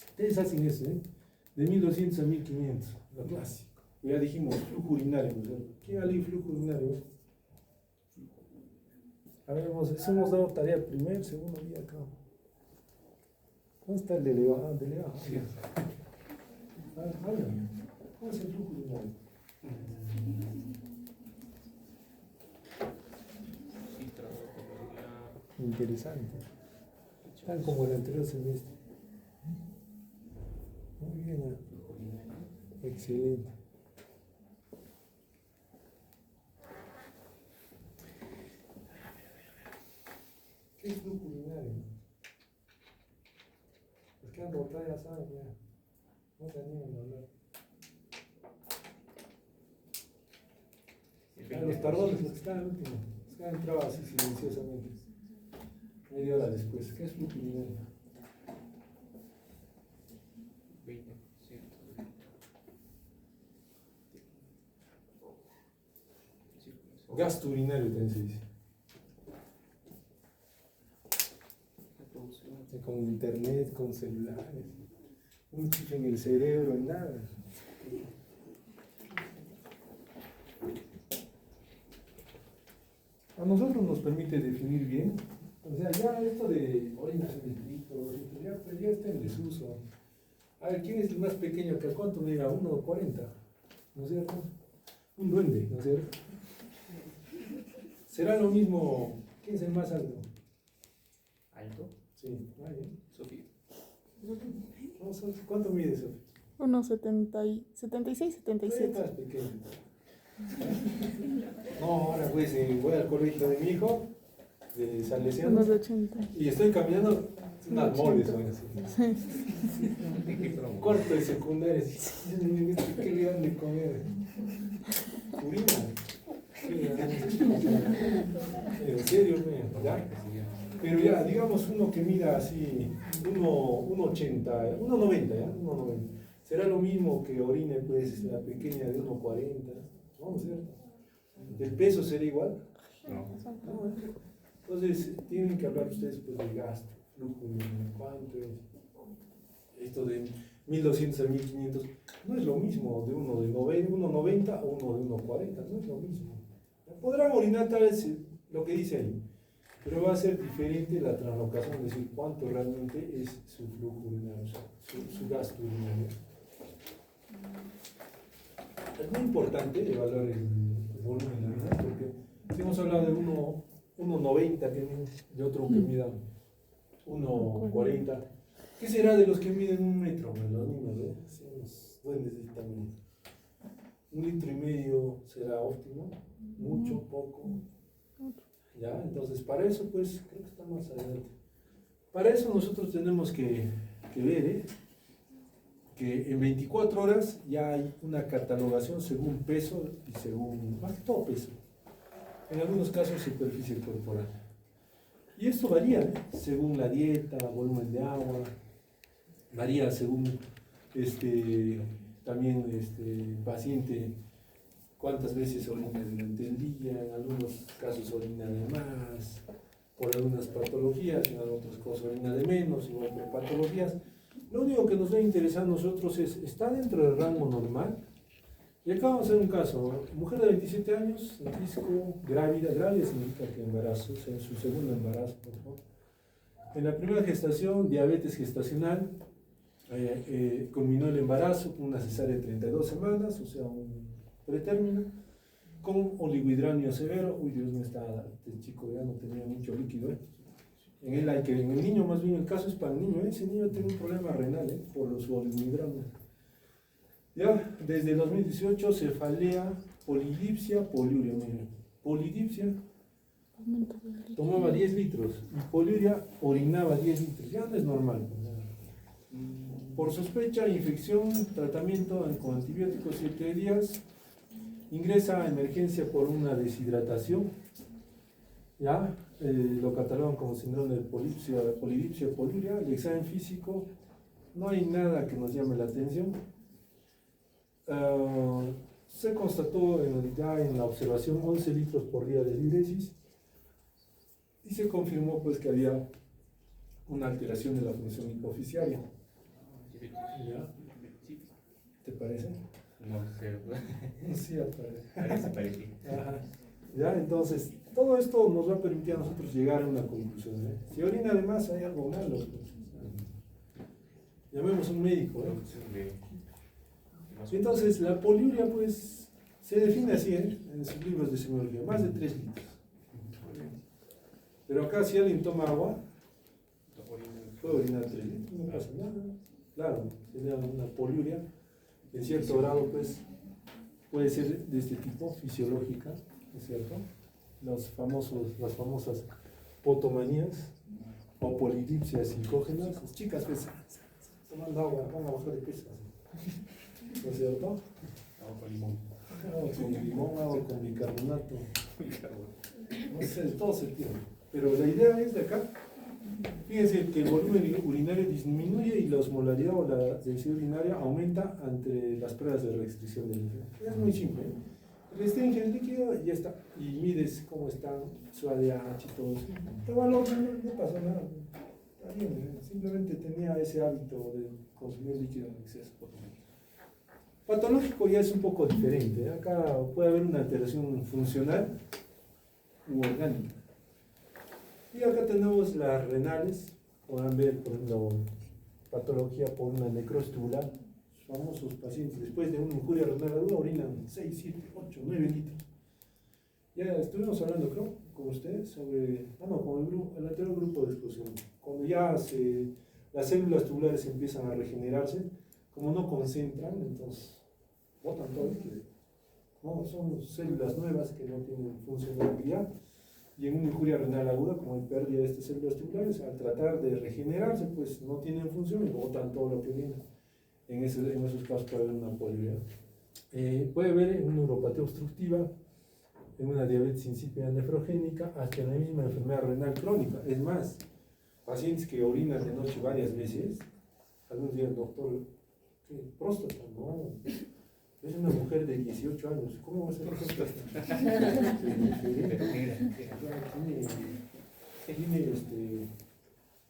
ustedes hacen eso, de 1200 a 1500, lo clásico. Ya dijimos flujo urinario, ¿no? ¿Quién ha leído flujo urinario? A ver, hemos dado tarea primer, segundo día acá. ¿Dónde está el delegado? Sí. ¿Cómo es el flujo urinario? Interesante. Tan como el anterior semestre. Muy bien. Excelente. ¿Qué es flujo urinario? Los que han votado ya saben, ya. No se animan a hablar. Los tardones, los que están al último. Los que han entrado así silenciosamente. Media hora después. ¿Qué es flujo urinario? 20%. Círculos. gasto urinario también se dice. Con internet, con celulares, un chip en el cerebro, nada. A nosotros nos permite definir bien, o sea, ya esto de orinas en litros, ya, pues ya está en desuso. A ver, ¿quién es el más pequeño acá? ¿Cuánto mide? 1,40, ¿no es cierto? Un duende, ¿no es cierto? ¿Será lo mismo? ¿Quién es el más alto? ¿Alto? Sí, ahí. Sofía. No, ¿cuánto mide Sofía? 1,76, 77. Más pequeño. No, ahora pues voy al colegio de mi hijo, de Salesiano, 1,80. y estoy caminando unas moles, ¿no? Así. ¿De qué promo? Cuarto de secundaria, así, ¿qué le dan de comer? Urina. En serio, ¿ya? Pero ya, digamos uno que mida así, 1,80, 1,90, ¿ya? 1,90. ¿Será lo mismo que orine, pues, la pequeña de 1,40? Vamos a ver. ¿El peso será igual? No. No, entonces, tienen que hablar ustedes pues del gasto, flujo, cuánto es. Esto de 1200 a 1500 no es lo mismo de uno de 1,90 o uno de 1,40, no es lo mismo. Podrán orinar tal vez lo que dice ahí, pero va a ser diferente la translocación, es decir, cuánto realmente es su flujo urinario, o sea, su gasto urinario. Es muy importante evaluar el volumen de la orina, porque si hemos hablado de 1,90 de otro que mida 1,40, ¿qué será de los que miden 1 metro? Los niños, ¿eh? Los duendes de este tamaño. 1,5 litros será óptimo, mucho, poco. ¿Ya? Entonces, para eso, pues, creo que está más adelante. Para eso nosotros tenemos que ver, que en 24 horas ya hay una catalogación según peso y según, más que todo peso. En algunos casos superficie corporal. Y esto varía, según la dieta, volumen de agua, varía según también paciente cuántas veces orina durante el día, en algunos casos orina de más, por algunas patologías, en otros casos orina de menos, igual por patologías. Lo único que nos debe interesar a nosotros es, ¿está dentro del rango normal? Y acá vamos a hacer un caso, mujer de 27 años, en disco, grávida significa que embarazo, o sea, en su segundo embarazo, por favor. En la primera gestación, diabetes gestacional, culminó el embarazo con una cesárea de 32 semanas, o sea, un pretérmino, con oligohidramnia severo. Uy, Dios mío, este chico ya no tenía mucho líquido, En el niño, más bien, el caso es para el niño, ese niño tiene un problema renal, por su oligohidramnia. Ya, desde 2018, cefalea, polidipsia, poliuria. Polidipsia tomaba 10 litros y poliuria orinaba 10 litros, ya no es normal. Por sospecha, infección, tratamiento con antibióticos 7 días, ingresa a emergencia por una deshidratación, ya, lo catalogan como síndrome de polidipsia, poliuria. El examen físico, no hay nada que nos llame la atención. Se constató ya en la observación 11 litros por día de diuresis y se confirmó pues que había una alteración de la función hipofisiaria. ¿Ya? ¿Te parece? No sé. Sí, Parece parecido. Ajá. ¿Ya? Entonces, todo esto nos va a permitir a nosotros llegar a una conclusión. Si orina además hay algo malo, pues, llamemos a un médico. Entonces, la poliuria, pues, se define así, en sus libros de semiología, más de 3 litros. Pero acá, si alguien toma agua, puede orinar 3 litros, no pasa nada. Claro, sería una poliuria, en cierto grado, pues, puede ser de este tipo, fisiológica, ¿no es cierto? Las famosas potomanías o polidipsias psicógenas. Las chicas, pues, tomando agua, van a bajar de peso. ¿No es cierto? Agua con limón. Agua con limón, agua con bicarbonato. No sé, todo se tiene. Pero la idea es de acá. Fíjense que el volumen urinario disminuye y la osmolaridad o la densidad urinaria aumenta ante las pruebas de restricción del líquido. Es muy simple. Restringe el líquido y ya está. Y mides cómo está su ADH y todo eso. Te valor, no pasa nada. Está bien, simplemente tenía ese hábito de consumir líquido en exceso. Patológico ya es un poco diferente. Acá puede haber una alteración funcional u orgánica. Y acá tenemos las renales. Podrán ver, por ejemplo, patología por una necrosis tubular. Famosos pacientes, después de una injuria renal aguda, orinan 6, 7, 8, 9 litros. Ya estuvimos hablando, creo, con ustedes sobre, con el anterior grupo de discusión. Cuando ya las células tubulares empiezan a regenerarse, como no concentran, entonces botan todo el líquido. No, son células nuevas que no tienen funcionalidad. Y en una injuria renal aguda, como hay pérdida de estas células tubulares, al tratar de regenerarse, pues no tienen función y botan todo lo que viene. En esos casos puede haber una poliuria. Puede haber en una neuropatía obstructiva, en una diabetes insípida nefrogénica, hasta en la misma enfermedad renal crónica. Es más, pacientes que orinan de noche varias veces, algunos días, doctor, ¿qué? ¿Próstata? No. Es una mujer de 18 años. ¿Cómo va a ser próstata? Tiene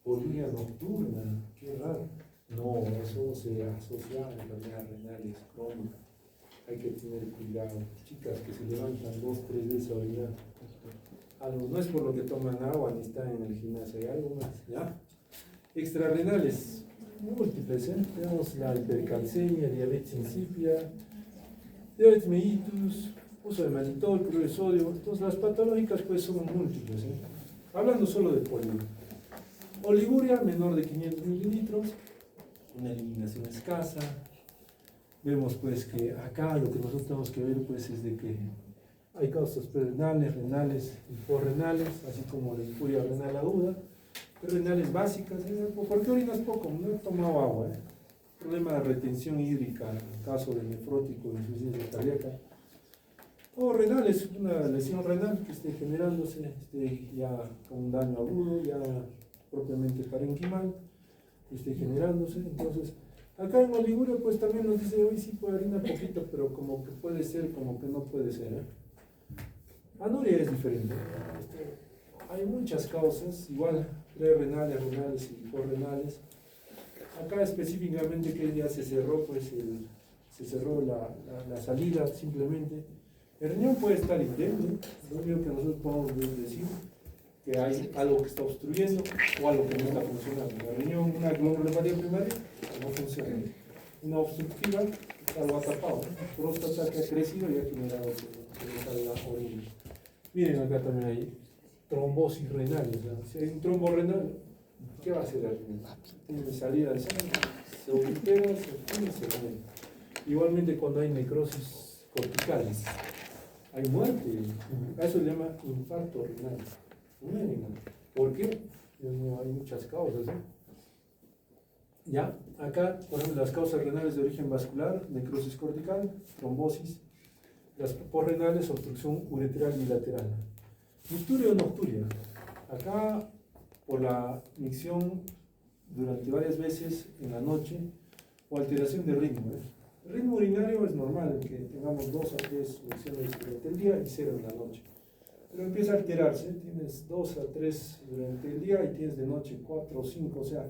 poliuria nocturna. Qué raro. No, eso se asocia a enfermedades renales crónicas. Hay que tener cuidado. Chicas que se levantan 2, 3 veces a orinar. Algo, no es por lo que toman agua ni están en el gimnasio, hay algo más, ¿ya? Extrarrenales, múltiples, ¿eh? Tenemos la hipercalcemia, diabetes insípida, diabetes mellitus, uso de mannitol, cloruro de sodio. Entonces las patológicas pues son múltiples, ¿eh? Hablando solo de poliuria. Oliguria menor de 500 mililitros, una eliminación escasa. Vemos pues que acá lo que nosotros tenemos que ver pues es de que hay causas prerenales, renales y posrenales, así como la injuria renal aguda, renales básicas. ¿Por qué orinas poco? No he tomado agua, ¿eh? Problema de retención hídrica, en caso de nefrótico, insuficiencia cardíaca. O renales, una lesión renal que esté generándose, ya con un daño agudo, ya propiamente parenquimal, que esté generándose. Entonces, acá en oliguria pues también nos dice, hoy sí puede orinar poquito, pero como que puede ser, como que no puede ser, ¿eh? Anuria es diferente. Hay muchas causas, igual prerenales, renales y posrenales. Acá específicamente que ya se cerró, pues se cerró la salida simplemente. El riñón puede estar indemne, lo único que nosotros podemos decir que hay algo que está obstruyendo o algo que no está funcionando. El riñón, una glomerulopatía primaria, no funciona. Una obstructiva, algo ha tapado. Próstata que ha crecido y ha generado que la orina. Miren, acá también hay trombosis renal. O sea, si hay un trombo renal, ¿qué va a hacer el riñón? Tiene salida de sangre, se oblitera, se obstruye, se renal. Igualmente cuando hay necrosis corticales, hay muerte. A eso se llama infarto renal. ¿Por qué? Hay muchas causas, ¿eh? Ya, acá, por ejemplo, las causas renales de origen vascular, necrosis cortical, trombosis, las posrenales, obstrucción uretral bilateral. Micturia o nocturia. Acá, por la micción durante varias veces en la noche o alteración de ritmo, ¿eh? El ritmo urinario es normal, que tengamos 2 a 3 micciones durante el día y 0 en la noche. Pero empieza a alterarse, tienes 2 a 3 durante el día y tienes de noche 4 o 5, o sea,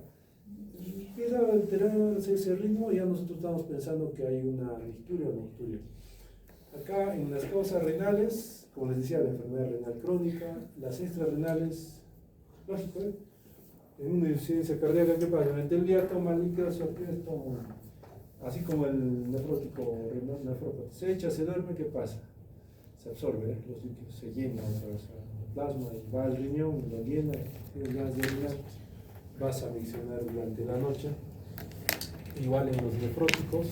empieza a alterarse ese ritmo y ya nosotros estamos pensando que hay una micturia o nocturia. Acá en las causas renales, como les decía, la enfermedad renal crónica, las extrarrenales, lógico, ¿eh? En una insuficiencia cardíaca, ¿qué pasa? Durante el día toma líquidos, así como el nefrótico, nefrópata, se echa, se duerme, ¿qué pasa? Se absorbe, ¿eh? Los líquidos se llenan otra vez el plasma y va al riñón, lo llena, tienes ganas de orinar, vas a miccionar durante la noche. Igual en los nefróticos,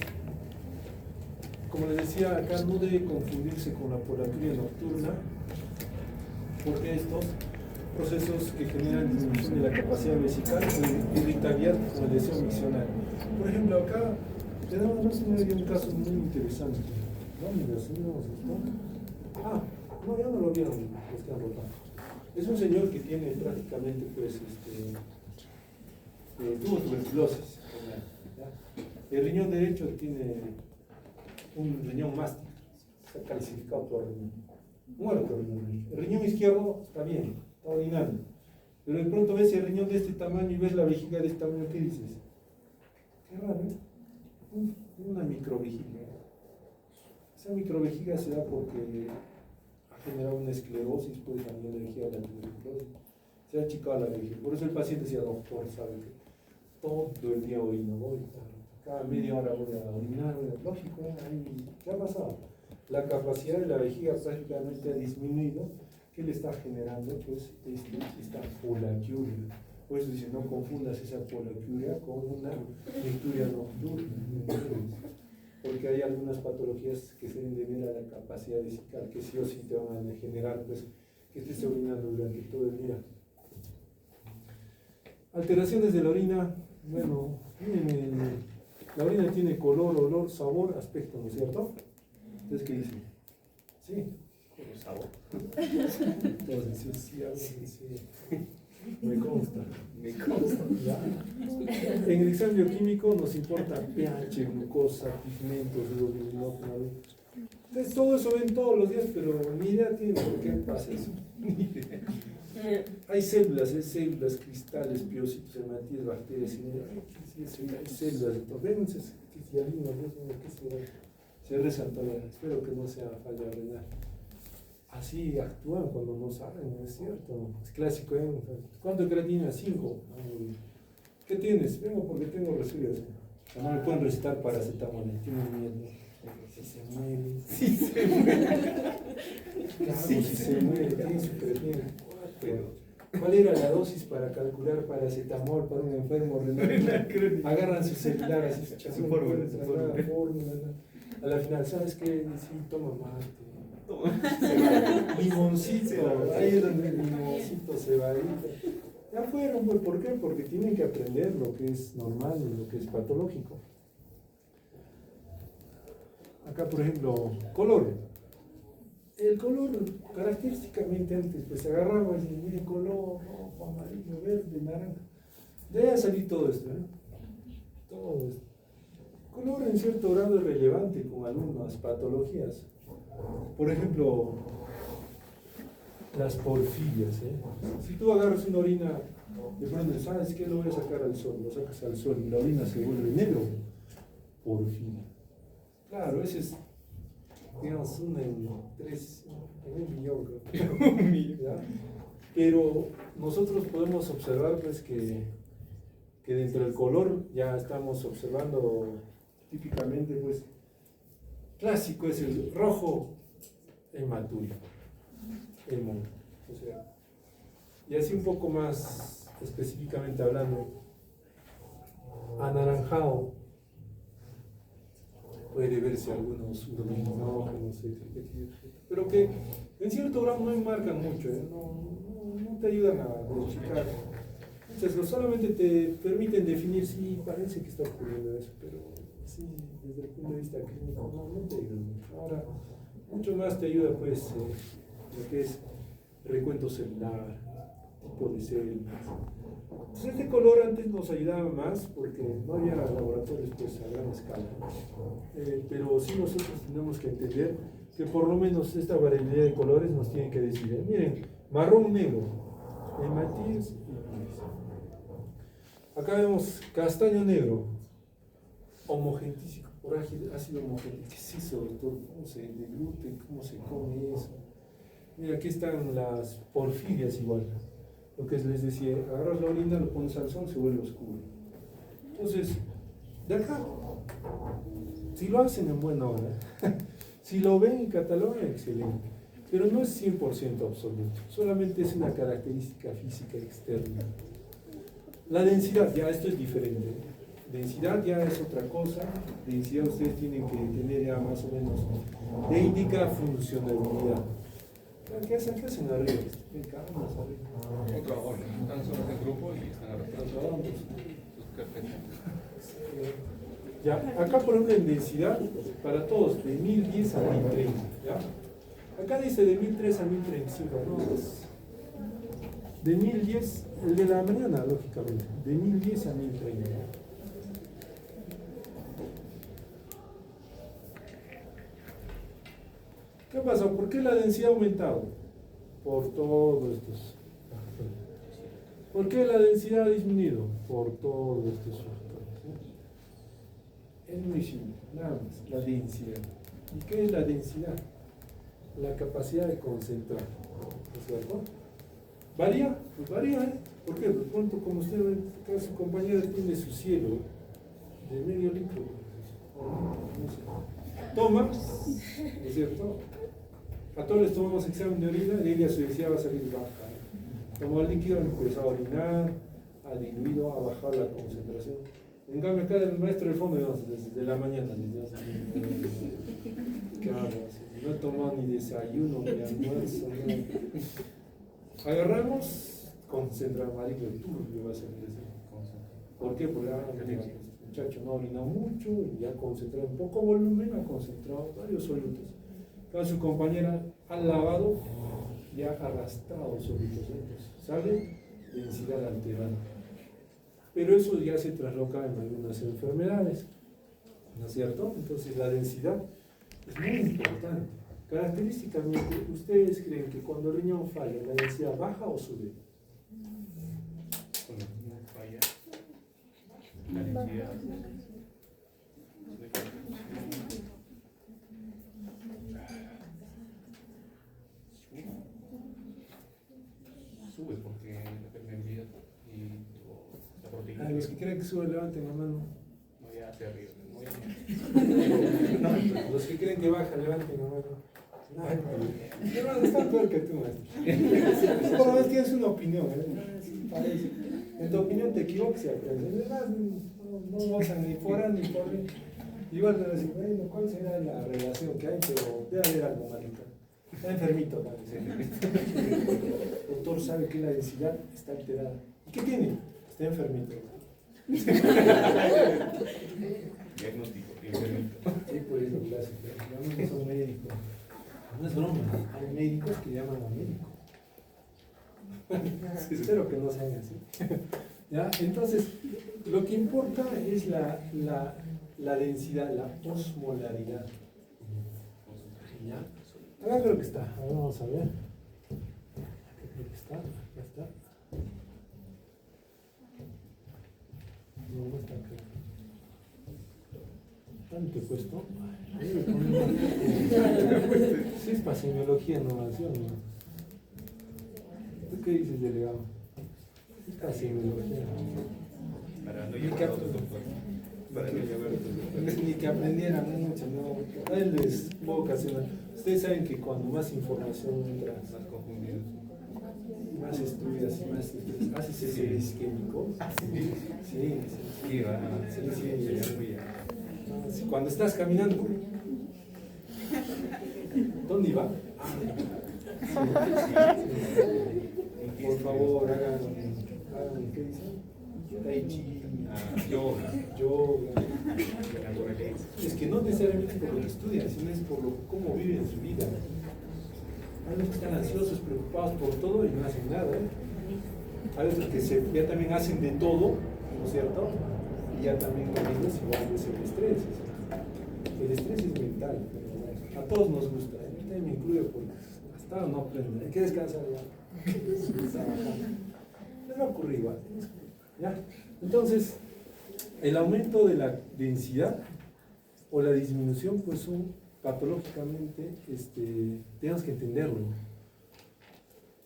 como les decía, acá no debe confundirse con la polaturia nocturna, porque estos procesos que generan disminución de la capacidad vesical o irritabilidad o deseo miccional. Por ejemplo, acá tenemos un caso muy interesante. ¿Dónde no, ya no lo vieron los que han rotado. Es un señor que tiene prácticamente, pues, tuvo tuberculosis. ¿Ya? El riñón derecho tiene un riñón mástico. está calificado por riñón. Muerto el riñón. El riñón izquierdo está bien, está orinando. Pero de pronto ves el riñón de este tamaño y ves la vejiga de este tamaño, ¿qué dices? Qué raro, ¿eh? Una microvejiga. Esa microvejiga se da porque ha generado una esclerosis, pues también la vejiga de la tuberculosis. Se ha achicado la vejiga. Por eso el paciente decía, doctor, sabe que todo el día orino, voy, cada media hora voy a orinar, lógico, ahí, ¿qué ha pasado? La capacidad de la vejiga prácticamente ha disminuido. ¿Qué le está generando? Pues esta polaquiuria. Por eso dice, no confundas esa polaquiuria con una icturia nocturna. Porque hay algunas patologías que se deben deber a la capacidad vesical, que sí o sí te van a generar, pues, que estés orinando durante todo el día. Alteraciones de la orina, bueno, la orina tiene color, olor, sabor, aspecto, ¿no es cierto? Entonces, ¿qué dice? Sí. Con sabor. Entonces, sí. Me consta. ¿Ya? En el examen bioquímico nos importa pH, glucosa, pigmentos, hemoglobina. Entonces, todo eso ven todos los días, pero ni idea tienen por qué pasa eso. Ni idea. Hay células, células, cristales, piocitos, hematíes, bacterias, hay células. Ven, se rezan todavía. Espero que no sea falla renal. Así actúan cuando no saben, ¿no es cierto? Es clásico, ¿eh? ¿Cuánto creatina? 5. ¿Qué tienes? Vengo porque tengo resfriado. No me pueden recetar paracetamol, tienen miedo. Si se muere. Si se muere. Claro, si se muere, tiene su creatina. ¿Cuál era la dosis para calcular paracetamol para un enfermo renal? Agarran su celular, así su fórmula. A la final, ¿sabes qué? Sí, toma mate. Limoncito, ahí es donde el limoncito se va a ir. Ya fueron, pues, ¿por qué? Porque tienen que aprender lo que es normal y lo que es patológico. Acá, por ejemplo, color. El color, característicamente antes, pues se agarraba y mire color, rojo, amarillo, verde, naranja. De ahí ha salido todo esto, ¿eh? Todo esto. Color en cierto grado es relevante con algunas patologías. Por ejemplo, las porfirias, ¿eh? Si tú agarras una orina, de pronto sabes que lo voy a sacar al sol, lo sacas al sol y la orina se vuelve negro, porfiria. Claro, ese es, digamos, una en un millón, creo. ¿Ya? Pero nosotros podemos observar, pues, que dentro del color ya estamos observando típicamente, pues, clásico es el rojo hematúrico, o sea, y así un poco más específicamente hablando, anaranjado, puede verse algunos urminógenos, pero que en cierto grado no enmarcan mucho, no te ayudan a identificar. Entonces, solamente te permiten definir si parece que está ocurriendo eso, pero sí, desde el punto de vista clínico no te ayuda mucho. Ahora, mucho más te ayuda, pues, lo que es recuento celular, tipo de células. Entonces, este color antes nos ayudaba más porque no había laboratorios, pues, a gran escala. Pero sí nosotros tenemos que entender que por lo menos esta variabilidad de colores nos tiene que decir, miren, marrón negro, hematíes y gris. Acá vemos castaño negro, homogentísico, por ácido homogentísico. ¿Qué es eso, doctor? ¿Cómo se deglute? ¿Cómo se come eso? Mira, aquí están las porfirias igual. Lo que les decía, agarras la orina, lo pones al sol, se vuelve oscuro. Entonces, de acá, si lo hacen en buena hora, si lo ven y catalogan, excelente. Pero no es 100% absoluto, solamente es una característica física externa. La densidad, ya esto es diferente. Densidad ya es otra cosa. Densidad ustedes tienen que tener ya más o menos. Le indica funcionalidad. ¿Qué hacen arriba? Otro ahora, están solos en grupo y están arrastrando sus carpetas. Ya, acá por ejemplo en densidad, para todos, de 1010 a 1030. ¿Ya? Acá dice de 1003 a 1035, ¿no? De 1010, el de la mañana, lógicamente, de 1010 a 1030. ¿Qué pasa? ¿Por qué la densidad ha aumentado? Por todos estos factores. ¿Por qué la densidad ha disminuido? Por todos estos factores. Es muy simple, nada más, la densidad. ¿Y qué es la densidad? La capacidad de concentrar. ¿No es cierto? ¿Varía? Pues varía, ¿eh? ¿Por qué? De pronto, como usted ve, acá su compañera tiene su cielo de medio litro. No sé. Toma, ¿no es cierto? A todos les tomamos examen de orina y ella su densidad va a salir baja. Tomó el líquido, empezó a orinar, ha diluido, ha bajado la concentración. En cambio, acá el maestro del fondo, no, desde la mañana, ¿qué hago? No he tomado ni desayuno, ni almuerzo, no. Agarramos, concentra amarillo, turbio va a salir ese. ¿Por qué? Porque el muchacho no ha orinado mucho y ha concentrado un poco volumen, ha concentrado varios solutos. Cada su compañera ha lavado y ha arrastrado solutos. Sale densidad alterada. Pero eso ya se trasloca en algunas enfermedades, ¿no es cierto? Entonces la densidad es muy importante. Característicamente, ¿ustedes creen que cuando el riñón falla, la densidad baja o sube? Cuando el riñón falla, la densidad sube porque la permeabilidad y la proteína. Los que creen que sube, levanten la mano. No, ya hacia arriba. No, los que creen que baja, levanten la mano. No, está peor que tú, maestro. Por lo menos tienes una opinión, ¿eh? Parece. En tu opinión te equivocas y aprendes. No gozan ni por A ni por B. Igual te van a decir, bueno, ¿cuál será la relación que hay? Pero debe haber algo, malito. Está enfermito, parece. El doctor sabe que la densidad está alterada. ¿Y qué tiene? Está enfermito. Diagnóstico, enfermito. Sí, por eso, gracias. No son médicos. No es broma, hay médicos que llaman a médicos. Espero que no sean así. ¿Ya? Entonces, lo que importa es la densidad, la osmolaridad. ¿Ya? Acá creo que está. A ver, vamos a ver. Acá creo que está. Acá está. No está acá. ¿Tanto he puesto? Sí, es para semiología, innovación, ¿no? ¿Tú qué dices, delegado? Es para semiología. Para no llevar a otros doctores. Para no llevar a otros doctores. Ni que aprendieran mucho, ¿no? A él les puedo ocasionar. Ustedes saben que cuando más información entra, Más confundidos. más estudias y más haces ese isquémico. Sí. Sí, va. Sí. Cuando estás caminando, ¿dónde iba? Por favor, hagan ¿qué dicen? Tai chi, yoga. Es que no necesariamente por lo que estudian, sino es por cómo viven su vida. Hay unos que están ansiosos, preocupados por todo y no hacen nada. Hay otros que ya también hacen de todo, ¿no es cierto? Y ya también con ellos igual es el estrés. El estrés es mental, pero a todos nos gusta. A mí también me incluyo porque hasta ahora no aprendo. Hay que descansar ya. Me ocurre igual. ¿Ya? Entonces, el aumento de la densidad o la disminución, pues son patológicamente, tenemos que entenderlo.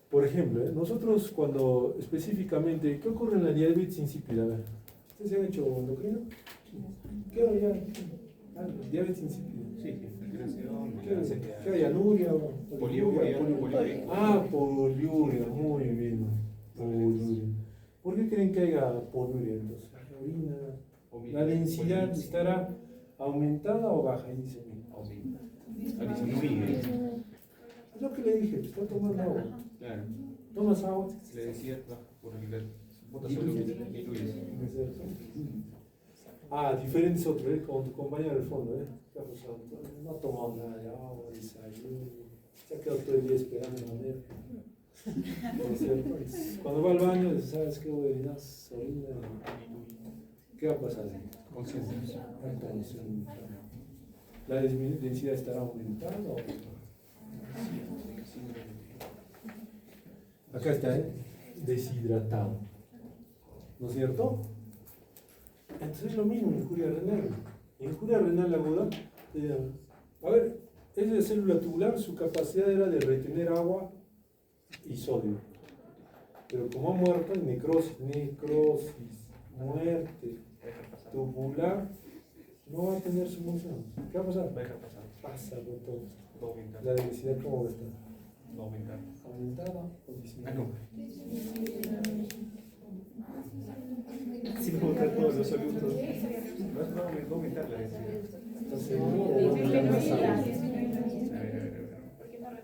Por ejemplo, nosotros cuando específicamente, ¿qué ocurre en la diabetes insípida? A ver, ¿ustedes se han hecho endocrino? ¿Qué hay ya? Diabetes insípida. Sí, ¿Qué hay? ¿Anuria? Poliuria. Poliuria, muy bien. Poliuria. ¿Por qué creen que haya poliuria entonces? La densidad estará aumentada o baja, ahí dice. Aumenta. Es lo que le dije, está tomando agua. Claro. ¿Tomas agua? Le decía baja por el votación diluye. Diferente es otro, con tu compañero del fondo, ¿qué ha pasado? No ha tomado nada de agua, desayuno, se ha quedado todo el día esperando a ver. Cuando va al baño, ¿sabes qué? Voy a orinar, orina, ¿qué va a pasar? Conciencia. La densidad estará aumentada o Acá está, deshidratado. ¿No es cierto? Entonces es lo mismo en injuria renal. En injuria renal aguda, a ver, es de célula tubular, su capacidad era de retener agua y sodio. Pero como ha muerto en necrosis, muerte tubular, no va a tener su función. ¿Qué va a pasar? Va a dejar pasar. Pasa por todo. Va a aumentar. La densidad, ¿cómo va a estar? Va a aumentar. ¿Aumentada o disminuida? No. Si no aumentar todos los solutos. Va a aumentar la densidad. Entonces, no va a aumentar más agua.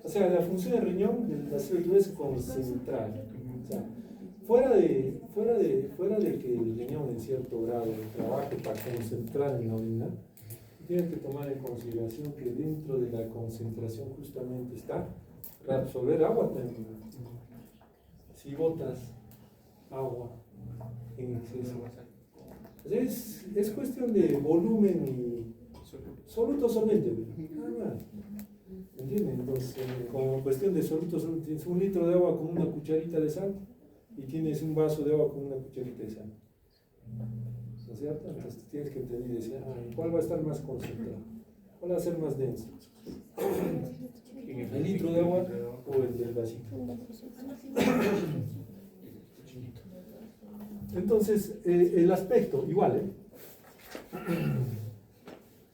O sea, la función del riñón de la célula es concentrar. O sea, fuera de que el riñón en cierto grado trabaje para concentrar en la orina, tienes que tomar en consideración que dentro de la concentración justamente está reabsorber agua también. Si botas agua en exceso. Es cuestión de volumen y soluto solvente. Nada más. ¿Entienden? Entonces, como cuestión de solutos, tienes un litro de agua con una cucharita de sal y tienes un vaso de agua con una cucharita de sal. ¿No es cierto? Entonces tienes que entender y decir, ¿cuál va a estar más concentrado? ¿Cuál va a ser más denso? ¿El litro de agua o el del vasito? Entonces, el aspecto, igual,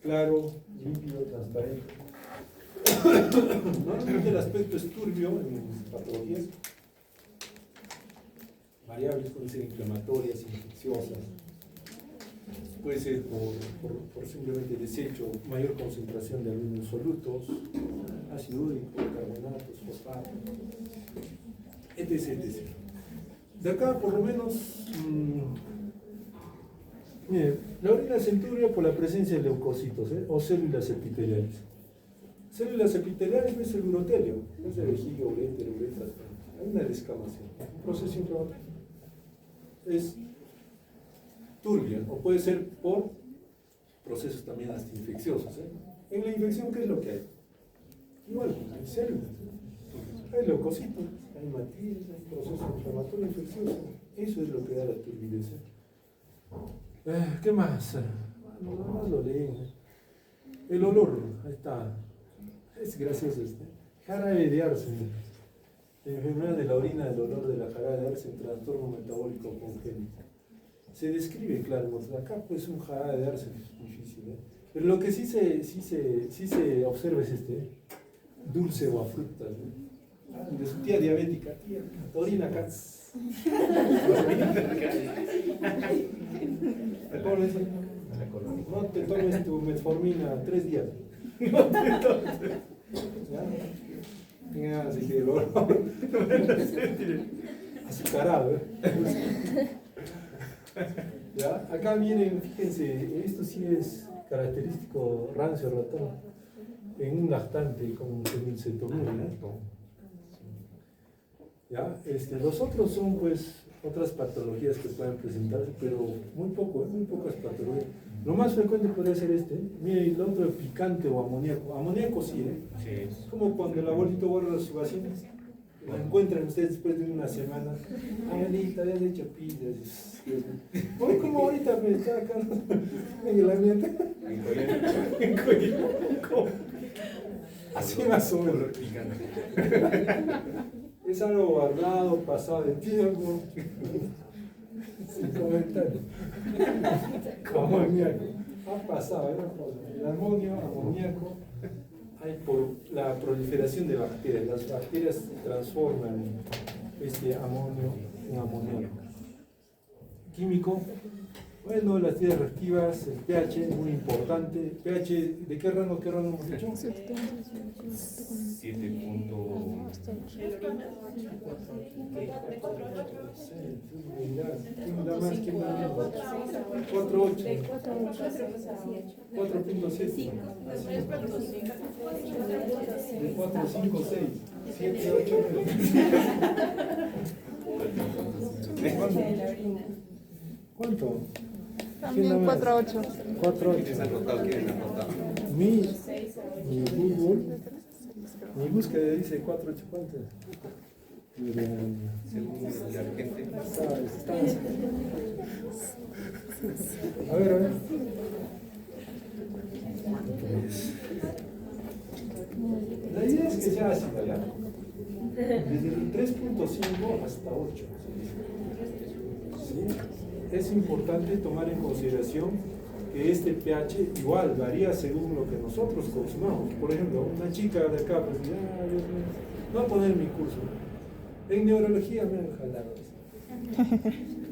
claro, límpido, transparente. Normalmente el aspecto es turbio en patologías variables, pueden ser inflamatorias, infecciosas, puede ser por simplemente desecho, mayor concentración de algunos solutos, ácido úrico, carbonatos, fosfato, etc. De acá por lo menos, mire, la orina se enturbia por la presencia de leucocitos o células epiteliales. Células epiteliales no es el urotelio, no es de vejiga, ureter, uretra, hay una descamación, un proceso inflamatorio. Es turbia, o puede ser por procesos también hasta infecciosos. En la infección, ¿qué es lo que hay? Igual, hay células, hay leucocitos, hay matrices, hay procesos inflamatorios infecciosos. Eso es lo que da la turbidez. ¿Qué más? Bueno, nada más lo leen. El olor, ahí está. Es gracioso este. Jarabe de Arsen. Enfermedad de la orina del olor de la jarabe de Arsen, trastorno metabólico congénito. Se describe, claro, acá pues un jarabe de Arsen es difícil, pero lo que sí se observa es dulce o a frutas, de su tía diabética, tía, orina acá. El pobre dice, no te tomes tu metformina 3 días. No te tomes. ¿Ya? Así que el olor azucarado, ¿Ya? Acá miren, fíjense, esto sí es característico rancio ratón en un lactante con fenilcetonúrica. ¿Ya? Los otros son pues otras patologías que pueden presentarse, pero muy pocas patologías. Lo más frecuente podría ser mire, el otro picante o amoníaco. Amoníaco sí, Sí. Es como cuando el abuelito guarda su vasito. Lo encuentran ustedes después de una semana. Abuelita, habías hecho pizzas. Hoy como ahorita me está acá en el ambiente. En Coyhaique. Así más o menos. Es algo guardado, pasado de tiempo. Sin comentario. Como amoníaco. Ha pasado, el amoníaco. Hay por la proliferación de bacterias. Las bacterias transforman amonio en amoníaco. Químico, bueno, las tierras reactivas, el pH, muy importante. pH, ¿de qué rango hemos dicho? 7. ¿Quién da más? ¿Quién da menos? 4.8. 4.7. De 4, 5, 6. 7, 8, 9. ¿Cuánto? También 4.8. 4.8. ¿Quiénes han notado? Mi Google Mi búsqueda dice 4.8 cuántas. Según la gente. A ver. La idea es que sea ácida ya. Desde el 3.5 hasta 8. ¿Sí? Es importante tomar en consideración que este pH igual varía según lo que nosotros consumamos. Por ejemplo, una chica de acá, pues, Dios mío, no va a poner mi curso. En neurología me han jalado.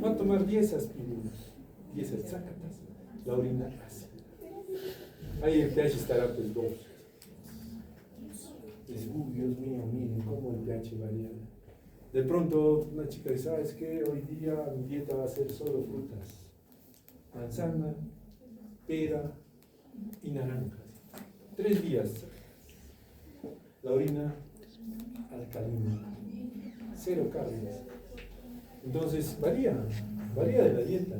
Va a tomar 10 aspirinas, 10 sácatas, la orina ácida. Ahí el pH estará pues 2. Dios mío, miren cómo el pH varía. De pronto una chica dice, ¿sabes qué? Hoy día mi dieta va a ser solo frutas. Manzana, pera y naranjas. 3 días. La orina alcalina. 0 carnes. Entonces varía de la dieta.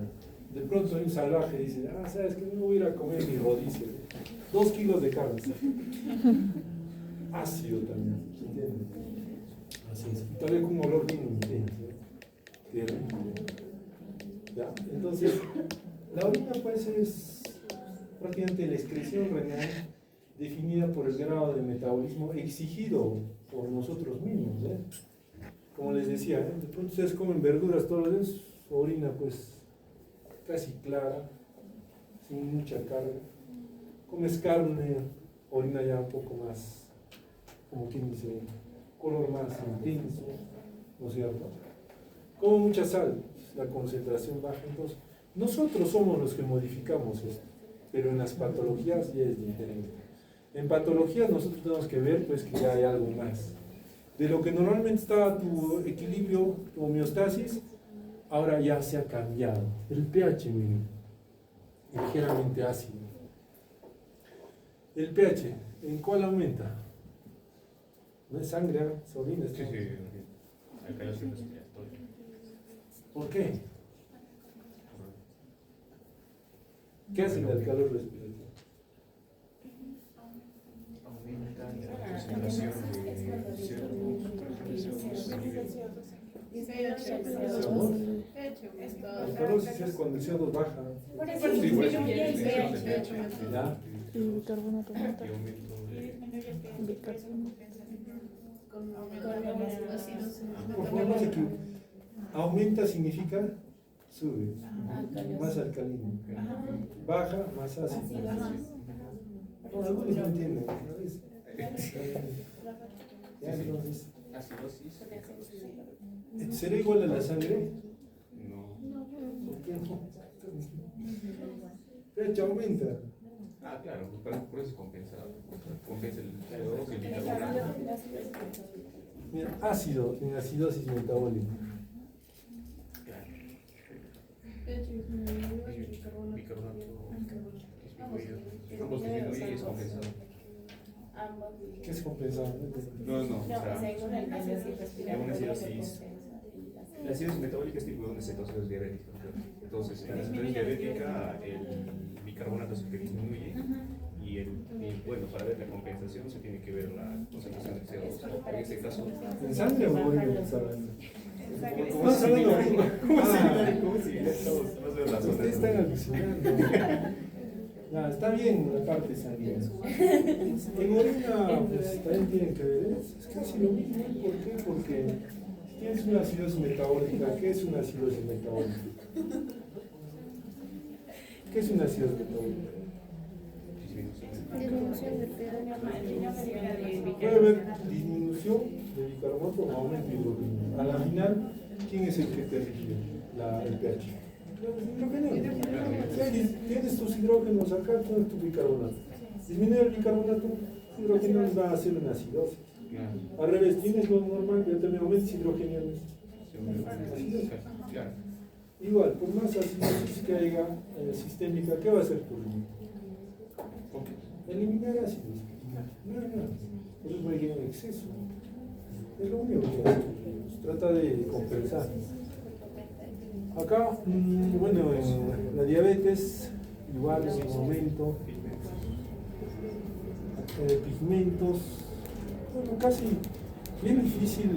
De pronto hay un salvaje que dice, ¿sabes qué? No voy a ir a comer mi rodicio. 2 kilos de carne. Ácido también, ¿entiendes? Así es. Y todavía con un olor bien intenso. Terrible. ¿Ya? Entonces, la orina pues es prácticamente la excreción renal definida por el grado de metabolismo exigido por nosotros mismos. Como les decía, de pronto ustedes comen verduras todos los días, su orina pues casi clara, sin mucha carga. Comes carne, orina ya un poco más, como quien dice, color más intenso, ¿no es cierto? Como mucha sal, la concentración baja. Entonces, nosotros somos los que modificamos esto, pero en las patologías ya es diferente. En patologías nosotros tenemos que ver pues que ya hay algo más. De lo que normalmente estaba tu equilibrio, tu homeostasis, ahora ya se ha cambiado. El pH, miren, ligeramente ácido. El pH, ¿en cuál aumenta? No es sangre, es orina. Sí, alcalino respiratorio. ¿Por qué? ¿Qué hace el alcalino respiratorio? Aumenta la concentración El calor es cuando el CO2 baja. Sí, por eso. ¿Ya? Y bicarbonato. Por favor, no se equivoquen. Aumenta significa sube, más alcalino. Baja, más ácido. No, algunos no entienden. Ya, entonces, Acidosis. ¿será igual a la sangre? No. ¿Por qué no? pH aumenta. Claro, por eso compensa el CO2 y el bicarbonato. Mira, ácido en acidosis metabólica. Bicarbonato disminuido. Ambos disminuyen y es compensado. ¿Qué es compensado? No, o sea, en una acidosis. La acidosis metabólica es tipo de una cetosis diabética. Entonces, en la cetosis diabética, el bicarbonato es el que disminuye. Y bueno, para ver la compensación se tiene que ver la concentración de CO2. En este caso, ¿En sangre o en orina estás hablando? ¿cómo si estamos más de la zona? Ustedes están alucinando. No, está bien la parte sanguínea. En orina, pues también tienen que ver. Es casi lo mismo. ¿Por qué? Porque si tienes una acidosis metabólica, ¿qué es una acidosis metabólica? ¿Qué es una acidosis metabólica? Disminución de pH. Puede haber disminución de bicarbonato o aumento de hidrógeno. A la final, ¿quién es el que te rige el pH? Hidrógeno. Tienes tus hidrógenos acá, tienes tu bicarbonato. Disminuye el bicarbonato, el hidrógeno va a hacer una acidosis. Al revés, tienes lo normal, pero también aumentas hidrógeno. Igual, por más acidosis que haya sistémica, ¿qué va a hacer tu riñón? Eliminar ácidos. No hay nada. Por eso puede que haya un exceso. Es lo único que hace. Trata de compensar. Acá, bueno, en la diabetes, igual en el momento, pigmentos, bueno, casi bien difícil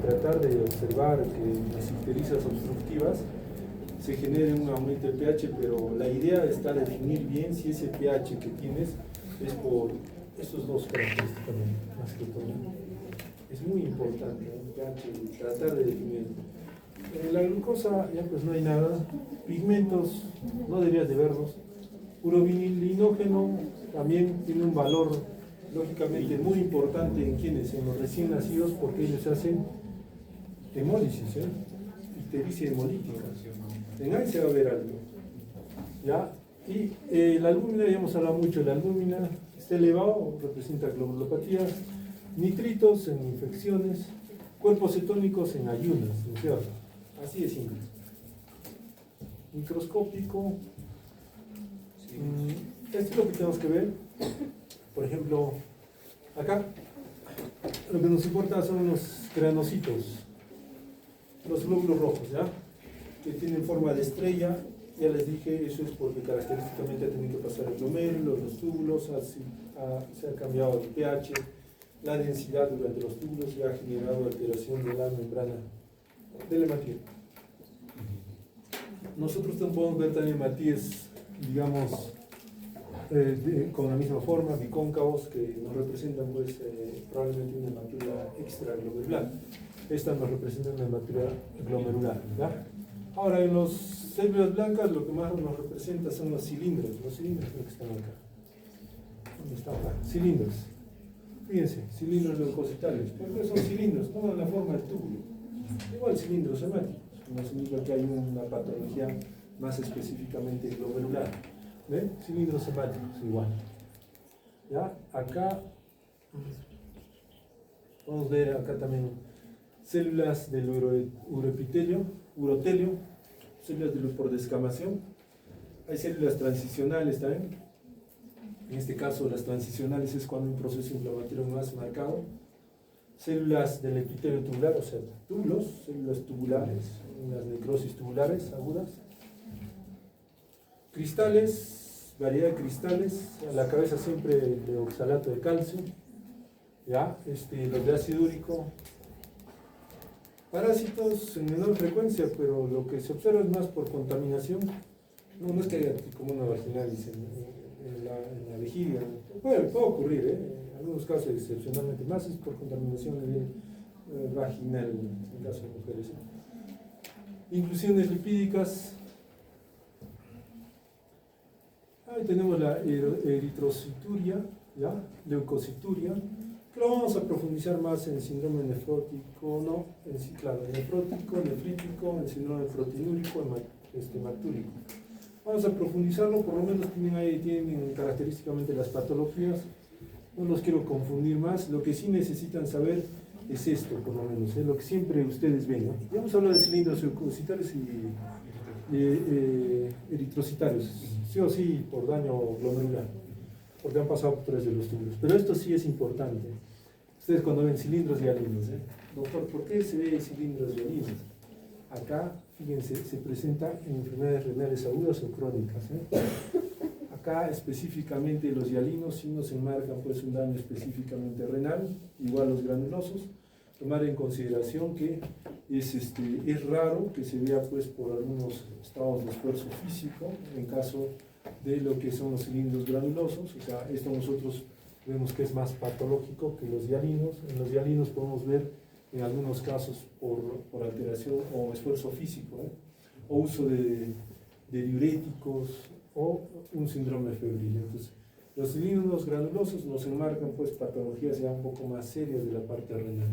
tratar de observar que en las icterizas obstructivas se genere un aumento del pH, pero la idea está definir bien si ese pH que tienes es por estos dos característicamente, más que todo. Es muy importante, el pH, tratar de definir. En la glucosa ya pues no hay nada, pigmentos no deberías de verlos, urobilinógeno también tiene un valor lógicamente muy importante en quienes, en los recién nacidos, porque ellos hacen hemólisis, ictericia hemolítica. En ahí se va a ver algo. ¿Ya? Y la albúmina, ya hemos hablado mucho de la albúmina, está elevado, representa glomerulopatías, nitritos en infecciones, cuerpos cetónicos en ayunas, ¿no es cierto? Así de simple. Microscópico. Esto es lo que tenemos que ver. Por ejemplo, acá lo que nos importa son los granocitos, los glóbulos rojos, ¿ya? Que tienen forma de estrella. Ya les dije, eso es porque característicamente ha tenido que pasar el glomérulo, los túbulos, se ha cambiado el pH, la densidad durante los túbulos y ha generado alteración de la membrana del hematíes. Nosotros podemos ver también hematíes, digamos, con la misma forma, bicóncavos, que nos representan pues, probablemente una hematuria extraglomerular. Esta nos representa una hematuria glomerular, ¿ya? Ahora, en las células blancas lo que más nos representa son los cilindros creo que están acá. ¿Dónde están acá? Cilindros. Fíjense, cilindros leucocitarios. ¿Por qué son cilindros? Toman la forma del túbulo. Igual cilindros hemáticos. No significa que hay una patología más específicamente glomerular. ¿Ven? Cilindros hemáticos, igual. ¿Ya? Acá, vamos a ver acá también células del urotelio, células por descamación. Hay células transicionales también. En este caso, las transicionales es cuando un proceso inflamatorio más marcado. Células del epitelio tubular, o sea, túbulos, células tubulares, las necrosis tubulares agudas. Cristales, variedad de cristales, a la cabeza siempre de oxalato de calcio, ¿ya? Los de ácido úrico. Parásitos en menor frecuencia, pero lo que se observa es más por contaminación. No es que haya como una vaginalis en la vejiga. Puede ocurrir, en algunos casos excepcionalmente más es por contaminación vaginal, en caso de mujeres. Inclusiones lipídicas. Ahí tenemos la eritrocituria, ¿ya? Leucocituria, que lo vamos a profundizar más en síndrome nefrótico, ¿no? Nefrótico, nefrítico, en síndrome proteinúrico, hematúrico. Vamos a profundizarlo, por lo menos tienen característicamente las patologías, no los quiero confundir más, lo que sí necesitan saber es esto, por lo menos, lo que siempre ustedes ven, ¿no? Ya hemos hablado de cilindros leucocitarios y eritrocitarios, sí o sí por daño glomerular, porque han pasado por 3 de los túbulos. Pero esto sí es importante. Ustedes cuando ven cilindros dialinos, doctor, ¿por qué se ve cilindros dialinos? Acá, fíjense, se presenta en enfermedades renales agudas o crónicas. Acá específicamente los dialinos sí nos enmarcan pues un daño específicamente renal, igual los granulosos. Tomar en consideración que es raro que se vea pues por algunos estados de esfuerzo físico en caso de lo que son los cilindros granulosos. O sea, esto nosotros vemos que es más patológico que los dialinos. En los dialinos podemos ver en algunos casos por alteración o esfuerzo físico, o uso de diuréticos o un síndrome febril. Entonces, los cilindros granulosos nos enmarcan pues patologías ya un poco más serias de la parte renal.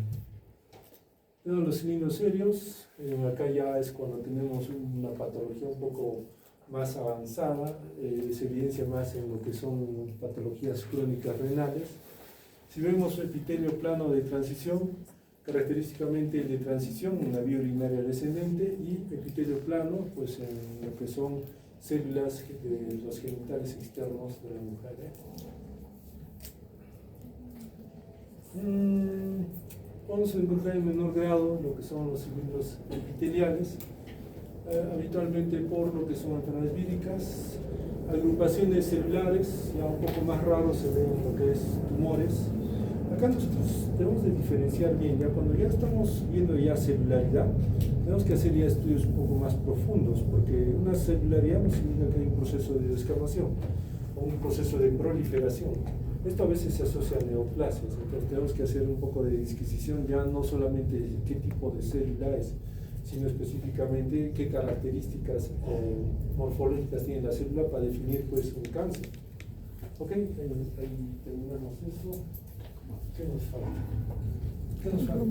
Luego los cilindros serios, acá ya es cuando tenemos una patología un poco más avanzada, se evidencia más en lo que son patologías crónicas renales. Si vemos epitelio plano de transición, característicamente el de transición en la vía urinaria descendente, y epitelio plano pues en lo que son células de los genitales externos de la mujer. Vamos a encontrar en menor grado lo que son los cilindros epiteliales, habitualmente por lo que son enfermedades víricas, agrupaciones celulares, ya un poco más raro se ven lo que es tumores, Acá nosotros tenemos de diferenciar bien, ya cuando ya estamos viendo ya celularidad, tenemos que hacer ya estudios un poco más profundos, porque una celularidad no significa que hay un proceso de descamación o un proceso de proliferación. Esto a veces se asocia a neoplasias, entonces tenemos que hacer un poco de disquisición, ya no solamente qué tipo de célula es, sino específicamente qué características morfológicas tiene la célula para definir pues un cáncer. Ok, ahí terminamos eso. ¿Qué nos falta? ¿Qué nos falta?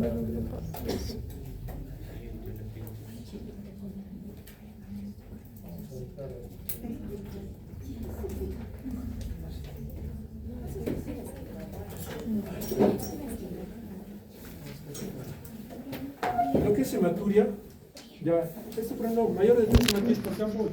Lo que es hematuria, ya, esto por ejemplo, mayor de 3 hematuria por campo, ya